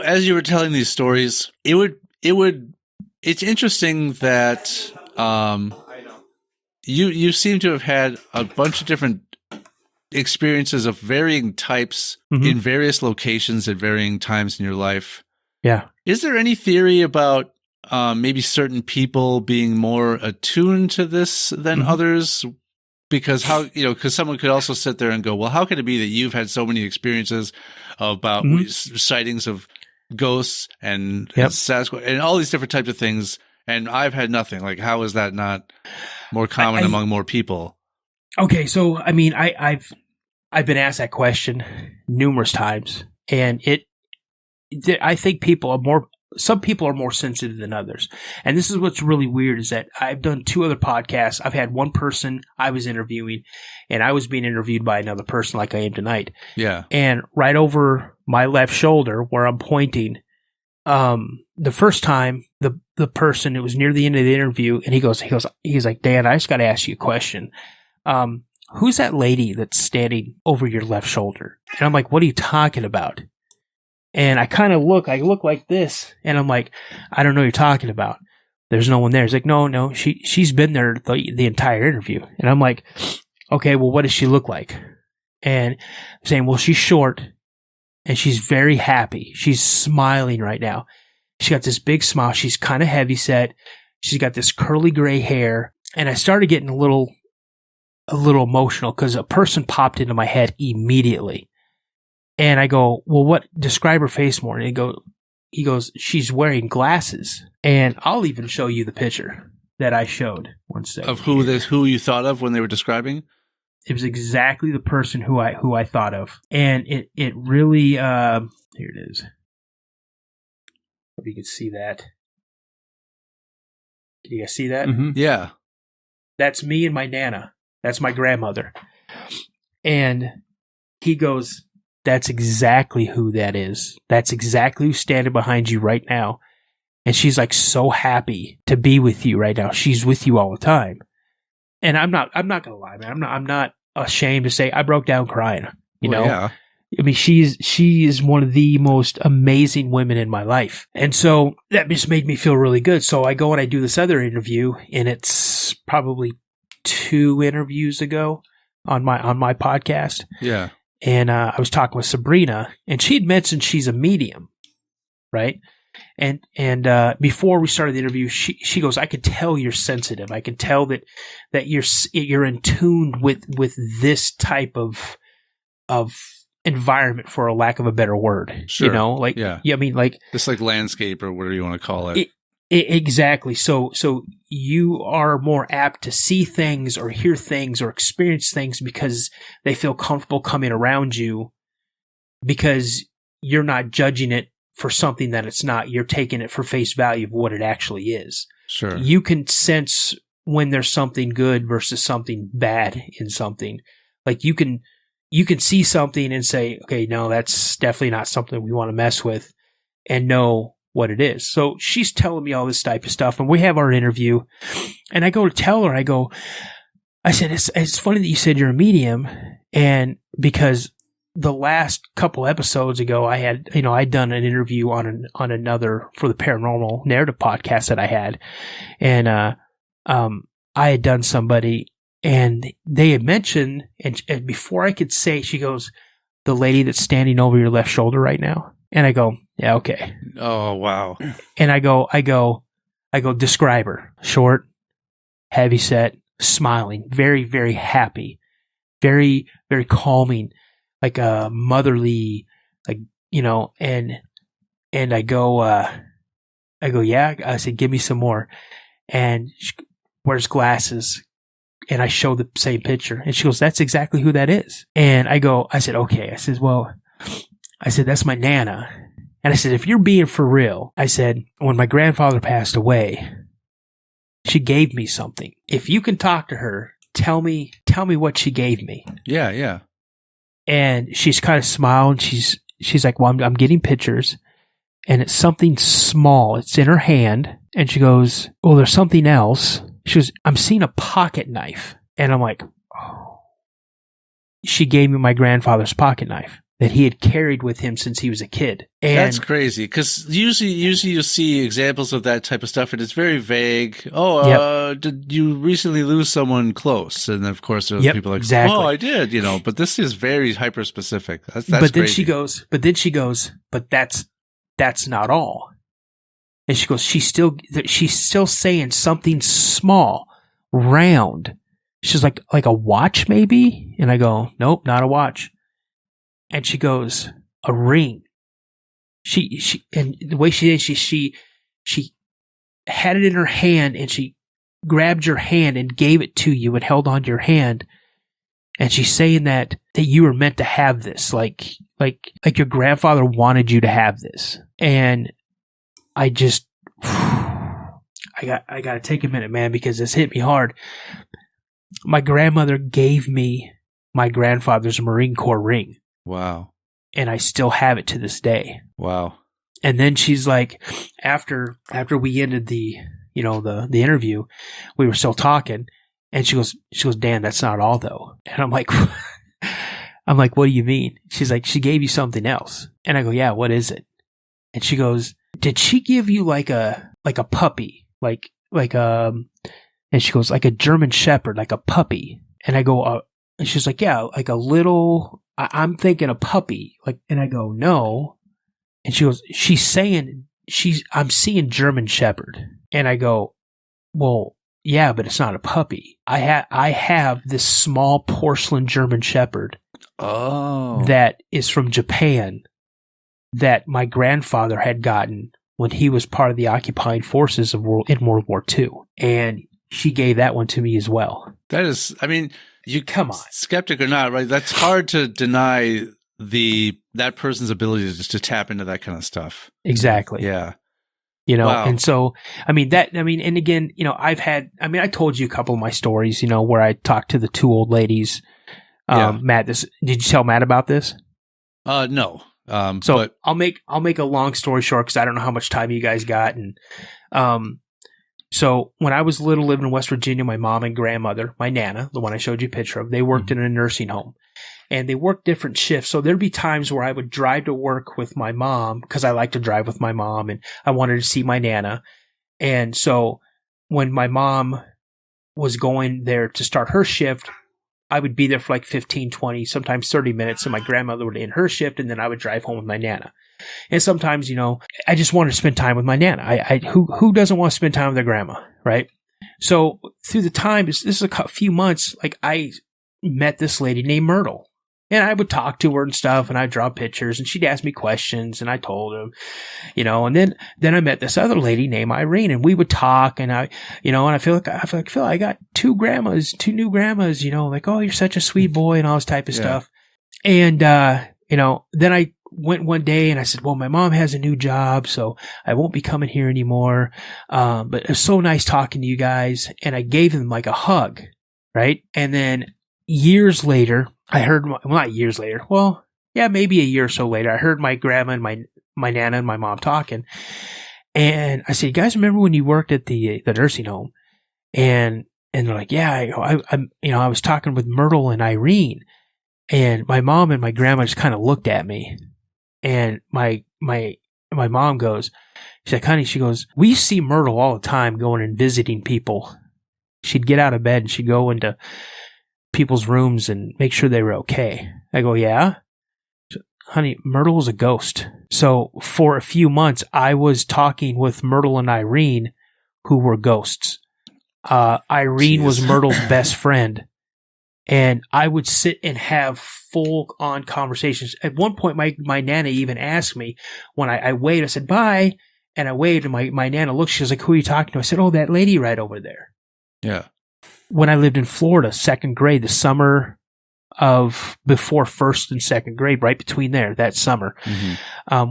As you were telling these stories, it's interesting that you seem to have had a bunch of different experiences of varying types in various locations at varying times in your life. Yeah. Is there any theory about maybe certain people being more attuned to this than others? Because because someone could also sit there and go, well, how can it be that you've had so many experiences about sightings of ghosts and Sasquatch and all these different types of things, and I've had nothing? Like, how is that not more common among more people? Okay, so I've been asked that question numerous times, and I think some people are more sensitive than others. And this is what's really weird is that I've done 2 other podcasts. I've had one person I was interviewing, and I was being interviewed by another person like I am tonight. Yeah. And right over my left shoulder where I'm pointing the first time, the person, it was near the end of the interview, and he's like, Dan, I just got to ask you a question. Who's that lady that's standing over your left shoulder? And I'm like, what are you talking about? And I look like this, and I'm like, I don't know what you're talking about. There's no one there. He's like, no, she's been there the entire interview. And I'm like, okay, well, what does she look like? And I'm saying, well, she's short, and she's very happy. She's smiling right now. She got this big smile. She's kind of heavy set. She's got this curly gray hair. And I started getting a little emotional because a person popped into my head immediately. And I go, well, describe her face more. And he goes, she's wearing glasses. And I'll even show you the picture that I showed. One second. Of who you thought of when they were describing? It was exactly the person who I thought of. And it really, here it is. Hope you can see that. Can you guys see that? Mm-hmm. Yeah. That's me and my Nana. That's my grandmother. And he goes, that's exactly who that is. That's exactly who's standing behind you right now. And she's like so happy to be with you right now. She's with you all the time. And I'm not gonna lie, man. I'm not ashamed to say I broke down crying. You know? Yeah. I mean, she is one of the most amazing women in my life. And so that just made me feel really good. So I go and I do this other interview, and it's probably 2 interviews ago on my podcast. Yeah. And I was talking with Sabrina, and she had mentioned she's a medium, right? And before we started the interview, she goes, I could tell you're sensitive. I can tell that you're in tune with this type of environment, for a lack of a better word. Sure. You know, like, yeah, I mean, like this like landscape or whatever you want to call it. Exactly. So you are more apt to see things or hear things or experience things because they feel comfortable coming around you, because you're not judging it for something that it's not. You're taking it for face value of what it actually is. Sure. You can sense when there's something good versus something bad in something. Like you can see something and say, okay, no, that's definitely not something we want to mess with, and know what it is. So she's telling me all this type of stuff, and we have our interview, and I go to tell her, I said, it's funny that you said you're a medium, and because the last couple episodes ago, I'd done an interview on another, for the paranormal narrative podcast that I had, and I had done somebody, and they had mentioned, and before I could say, she goes, the lady that's standing over your left shoulder right now. And I go, yeah, okay. Oh, wow. And I go, describe her. Short, heavy set, smiling, very, very happy, very, very calming, like a motherly, like, you know, and I go, yeah. I said, give me some more. And she wears glasses. And I show the same picture. And she goes, that's exactly who that is. And I said, okay. I said, that's my Nana. And I said, if you're being for real, I said, when my grandfather passed away, she gave me something. If you can talk to her, tell me what she gave me. Yeah, yeah. And she's kind of smiled. She's like, well, I'm getting pictures, and it's something small. It's in her hand. And she goes, well, there's something else. She goes, I'm seeing a pocket knife. And I'm like, oh. She gave me my grandfather's pocket knife that he had carried with him since he was a kid. And that's crazy, because usually you see examples of that type of stuff, and it's very vague. Oh, yep. Did you recently lose someone close? And of course, there are people like, exactly. Oh, I did, you know. But this is very hyper specific. That's but then crazy. she goes, but that's not all. And she goes, she's still saying something small, round. She's like a watch maybe? And I go, nope, not a watch. And she goes, a ring. She and the way she did, she had it in her hand, and she grabbed your hand and gave it to you and held onto your hand. And she's saying that you were meant to have this, like your grandfather wanted you to have this. And I just, I got to take a minute, man, because this hit me hard. My grandmother gave me my grandfather's Marine Corps ring. Wow. And I still have it to this day. Wow. And then she's like, after we ended the interview, we were still talking, and she goes, Dan, that's not all though. And I'm like, what do you mean? She's like, she gave you something else. And I go, yeah, what is it? And she goes, did she give you like a puppy? And she goes, like a German Shepherd, like a puppy. And I go, and she's like, yeah, like a little, I'm thinking a puppy. Like, and I go, no. And she goes, I'm seeing German Shepherd. And I go, well, yeah, but it's not a puppy. I have this small porcelain German Shepherd. Oh. That is from Japan that my grandfather had gotten when he was part of the occupying forces in World War II. And she gave that one to me as well. That is, I mean, you come on, skeptic or not, right? That's hard to deny that person's ability to tap into that kind of stuff. Exactly. Yeah. Wow. And so, and again, I told you a couple of my stories, where I talked to the two old ladies. Matt, did you tell Matt about this? No. But I'll make a long story short, because I don't know how much time you guys got. And, so when I was little, living in West Virginia, my mom and grandmother, my Nana, the one I showed you a picture of, they worked in a nursing home, and they worked different shifts. So there'd be times where I would drive to work with my mom, because I like to drive with my mom and I wanted to see my Nana. And so when my mom was going there to start her shift, I would be there for like 15, 20, sometimes 30 minutes, and my grandmother would end her shift, and then I would drive home with my Nana. And sometimes, I just wanted to spend time with my Nana. Who doesn't want to spend time with their grandma, right? So through the time, this is a few months, like I met this lady named Myrtle. And I would talk to her and stuff, and I'd draw pictures, and she'd ask me questions, and I told her, and then I met this other lady named Irene, and we would talk, and I feel like Phil, I got two new grandmas, like, oh, you're such a sweet boy, and all this type of stuff. And, then I went one day and I said, well, my mom has a new job, so I won't be coming here anymore. But it was so nice talking to you guys. And I gave them like a hug, right? And then years later, I heard, not years later, well, yeah, maybe a year or so later, I heard my grandma and my Nana and my mom talking. And I said, you guys remember when you worked at the nursing home? And they're like, yeah, I was talking with Myrtle and Irene. And my mom and my grandma just kind of looked at me. And my mom goes, she's like, honey, she goes, we see Myrtle all the time going and visiting people. She'd get out of bed and she'd go into people's rooms and make sure they were okay. I go, yeah? Honey, Myrtle was a ghost. So for a few months, I was talking with Myrtle and Irene, who were ghosts. Irene was Myrtle's best friend. And I would sit and have full-on conversations. At one point, my Nana even asked me, when I waved, I said, bye. And I waved, and my Nana looked. She was like, who are you talking to? I said, oh, that lady right over there. Yeah. When I lived in Florida, second grade, the summer of before first and second grade, right between there, that summer,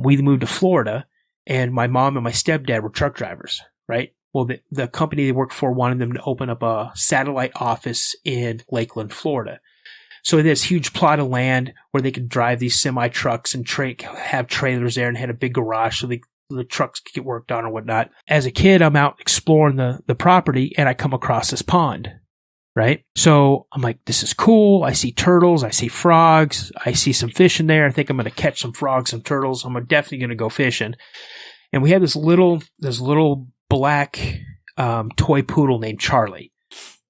we moved to Florida, and my mom and my stepdad were truck drivers, right? Well, the company they worked for wanted them to open up a satellite office in Lakeland, Florida. So this huge plot of land where they could drive these semi trucks and have trailers there, and had a big garage so the trucks could get worked on or whatnot. As a kid, I'm out exploring the property, and I come across this pond, right? So I'm like, this is cool. I see turtles. I see frogs. I see some fish in there. I think I'm going to catch some frogs and turtles. I'm definitely going to go fishing. And we had this little black toy poodle named Charlie,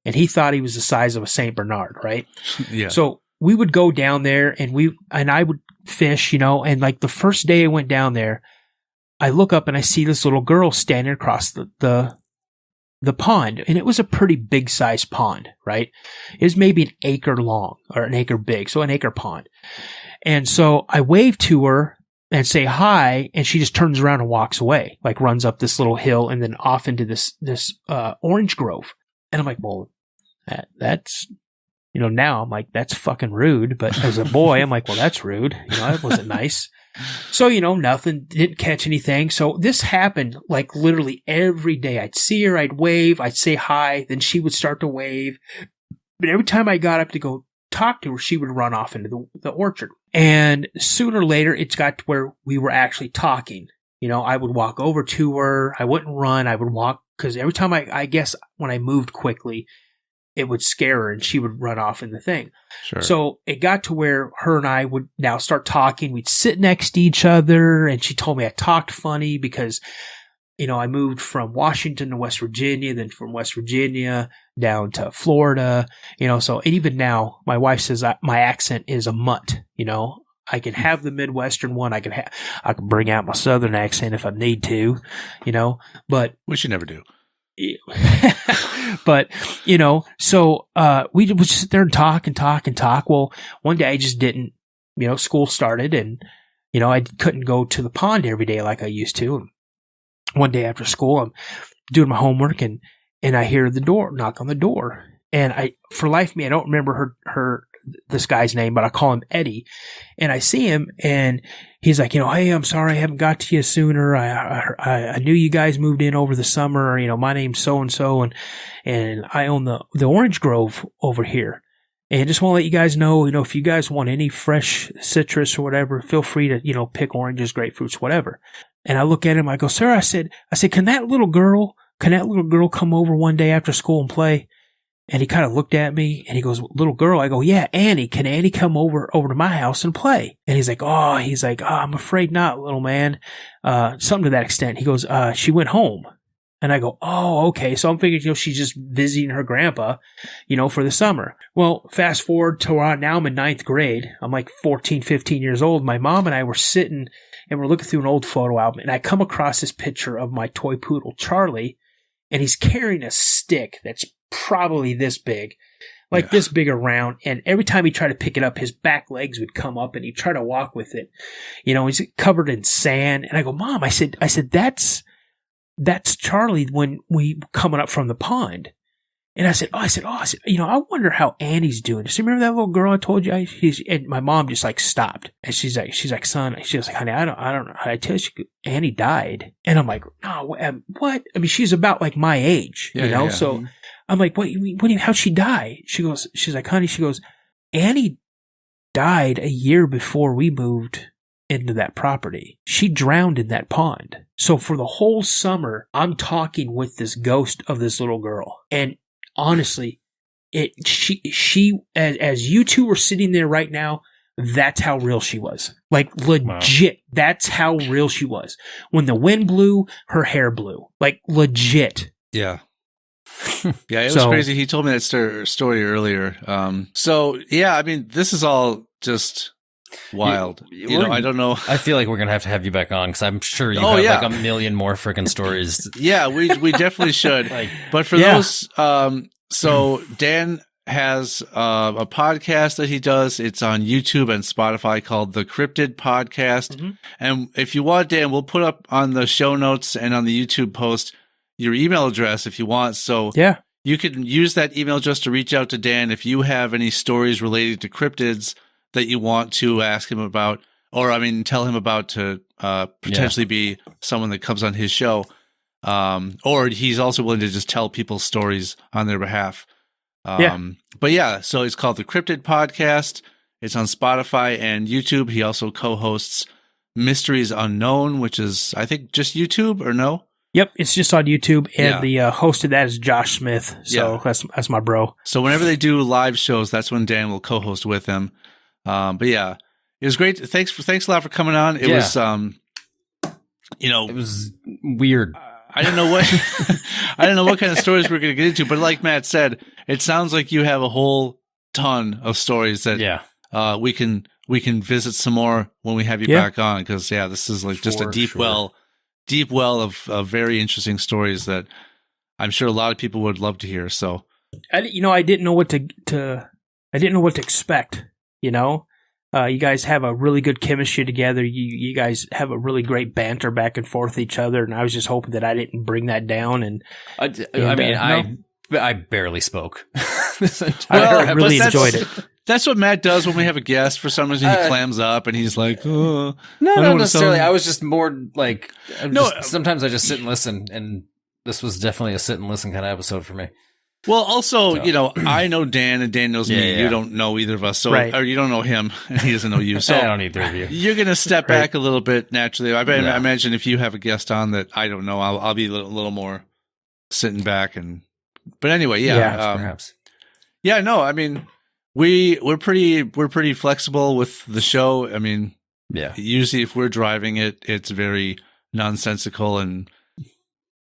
and he thought he was the size of a Saint Bernard, right? Yeah. So we would go down there, and I would fish, and like the first day I went down there, I look up and I see this little girl standing across the pond, and it was a pretty big sized pond, right? It was maybe an acre long or an acre big, so an acre pond. And so I waved to her and say hi, and she just turns around and walks away, like runs up this little hill and then off into this orange grove. And I'm like, well, that's, now I'm like, that's fucking rude. But as a boy, I'm like, well, that's rude. That wasn't nice. So, nothing, didn't catch anything. So this happened like literally every day. I'd see her, I'd wave, I'd say hi, then she would start to wave. But every time I got up to go talk to her, she would run off into the orchard. And sooner or later, it got to where we were actually talking. I would walk over to her. I wouldn't run. I would walk because every time I guess when I moved quickly, it would scare her and she would run off in the thing. Sure. So it got to where her and I would now start talking. We'd sit next to each other and she told me I talked funny because, I moved from Washington to West Virginia, then from West Virginia down to Florida, so and even now my wife says my accent is a mutt, I can have the Midwestern one. I can bring out my Southern accent if I need to, but which you never do. But, so, we would sit there and talk and talk and talk. Well, one day I just didn't, school started and, I couldn't go to the pond every day like I used to. And one day after school, I'm doing my homework and I hear the knock on the door. And for life of me, I don't remember this guy's name, but I call him Eddie. And I see him and he's like, hey, I'm sorry I haven't got to you sooner. I knew you guys moved in over the summer. My name's so-and-so and I own the orange grove over here. And just want to let you guys know, if you guys want any fresh citrus or whatever, feel free to, pick oranges, grapefruits, whatever. And I look at him, I go, sir, I said, can that little girl come over one day after school and play? And he kind of looked at me and he goes, little girl. I go, yeah, Annie. Can Annie come over to my house and play? And he's like, I'm afraid not, little man. Something to that extent. He goes, she went home. And I go, oh, okay. So I'm thinking, she's just visiting her grandpa, for the summer. Well, fast forward to now I'm in 9th grade. I'm like 14, 15 years old. My mom and I were sitting and we're looking through an old photo album and I come across this picture of my toy poodle, Charlie, and he's carrying a stick that's probably this big, this big around. And every time he tried to pick it up, his back legs would come up and he'd try to walk with it. He's covered in sand. And I go, Mom, I said, that's Charlie when we coming up from the pond. And I said, I wonder how Annie's doing. So remember that little girl I told you? And my mom just stopped. And she's like, son, she's like, honey, I don't know how to tell you. Annie died. And I'm like, no, what? I mean, she's about like my age, Yeah. So I'm like, what do you mean, how'd she die? She's like, honey, Annie died a year before we moved into that property. She drowned in that pond. So for the whole summer, I'm talking with this ghost of this little girl. And honestly, she as you two are sitting there right now, that's how real she was. Like legit. Wow. That's how real she was. When the wind blew, her hair blew. Like legit. Yeah. Yeah, it was crazy. He told me that story earlier. This is all just wild. I don't know. I feel like we're gonna have to have you back on because I'm sure you have like a million more freaking stories. Yeah, we definitely should. But for those, so Dan has a podcast that he does. It's on YouTube and Spotify called the Cryptid Podcast. Mm-hmm. And if you want, Dan, we'll put up on the show notes and on the YouTube post your email address if you want. So you can use that email address to reach out to Dan if you have any stories related to cryptids that you want to ask him about, or tell him about to potentially be someone that comes on his show. Or he's also willing to just tell people stories on their behalf. So it's called the Cryptid Podcast. It's on Spotify and YouTube. He also co-hosts Mysteries Unknown, which is, I think, just YouTube, or no? Yep, it's just on YouTube, and the host of that is Josh Smith. So that's my bro. So whenever they do live shows, that's when Dan will co-host with them. It was great. Thanks a lot for coming on. It was, it was weird. I didn't know what kind of stories we're going to get into, but like Matt said, it sounds like you have a whole ton of stories that we can visit some more when we have you back on, because this is like just a deep well of very interesting stories that I'm sure a lot of people would love to hear. So I didn't know what to expect. You guys have a really good chemistry together. You guys have a really great banter back and forth with each other, and I was just hoping that I didn't bring that down. And I barely spoke. I really enjoyed it. That's what Matt does when we have a guest. For some reason, he clams up and he's like, "Oh, no, not necessarily." I was just more like, sometimes I just sit and listen, and this was definitely a sit and listen kind of episode for me. Well, also, So. I know Dan and Dan knows me. Yeah. You don't know either of us. So, Right. or you don't know him and he doesn't know you. So I don't either of you. you're going to step Right. back a little bit naturally. I Yeah. imagine if you have a guest on that I don't know, I'll be a little more sitting back but anyway, yeah. Perhaps. Yeah, no, I mean, we're pretty flexible with the show. I mean, Yeah. usually if we're driving it, it's very nonsensical. And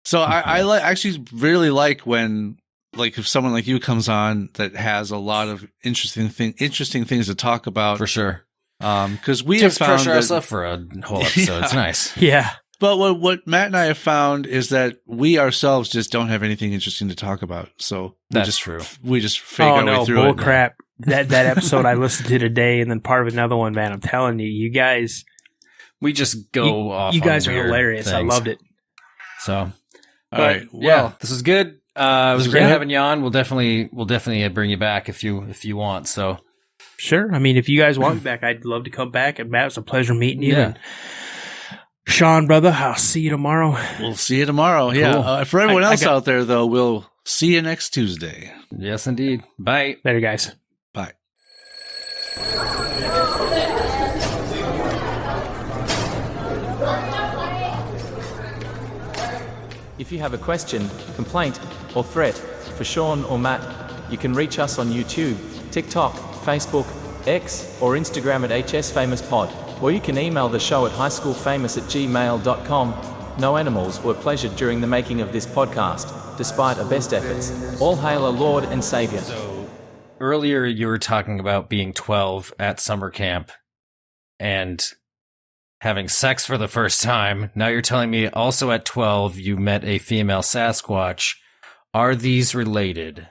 so I actually really like when, like, if someone like you comes on that has a lot of interesting things to talk about. For sure. Because we Takes have found pressure us that, up for a whole episode. It's nice. Yeah. but what Matt and I have found is that we ourselves just don't have anything interesting to talk about. So That's true. We just fake our way through bull it. crap. That episode I listened to today, and then part of another one, man. I'm telling you, you guys, We just go off. you guys on are weird hilarious. I things. loved it. So, All but, right. yeah, Well, this was good. It was great good. having you on. We'll definitely bring you back if you want. So, Sure. I mean, if you guys want me back, I'd love to come back. And Matt, it was a pleasure meeting you. Yeah. And Sean, brother, I'll see you tomorrow. we'll see you tomorrow. Yeah. For everyone else out there, though, we'll see you next Tuesday. yes, indeed. Bye. Later, guys. Bye. If you have a question, complaint, or threat for Sean or Matt, you can reach us on YouTube, TikTok, Facebook, X, or Instagram at hsfamouspod. Or you can email the show at highschoolfamous@gmail.com. No animals were pleasured during the making of this podcast, despite our best efforts. All hail our Lord and Savior. So, earlier you were talking about being 12 at summer camp and having sex for the first time. Now you're telling me also at 12 you met a female Sasquatch. Are these related?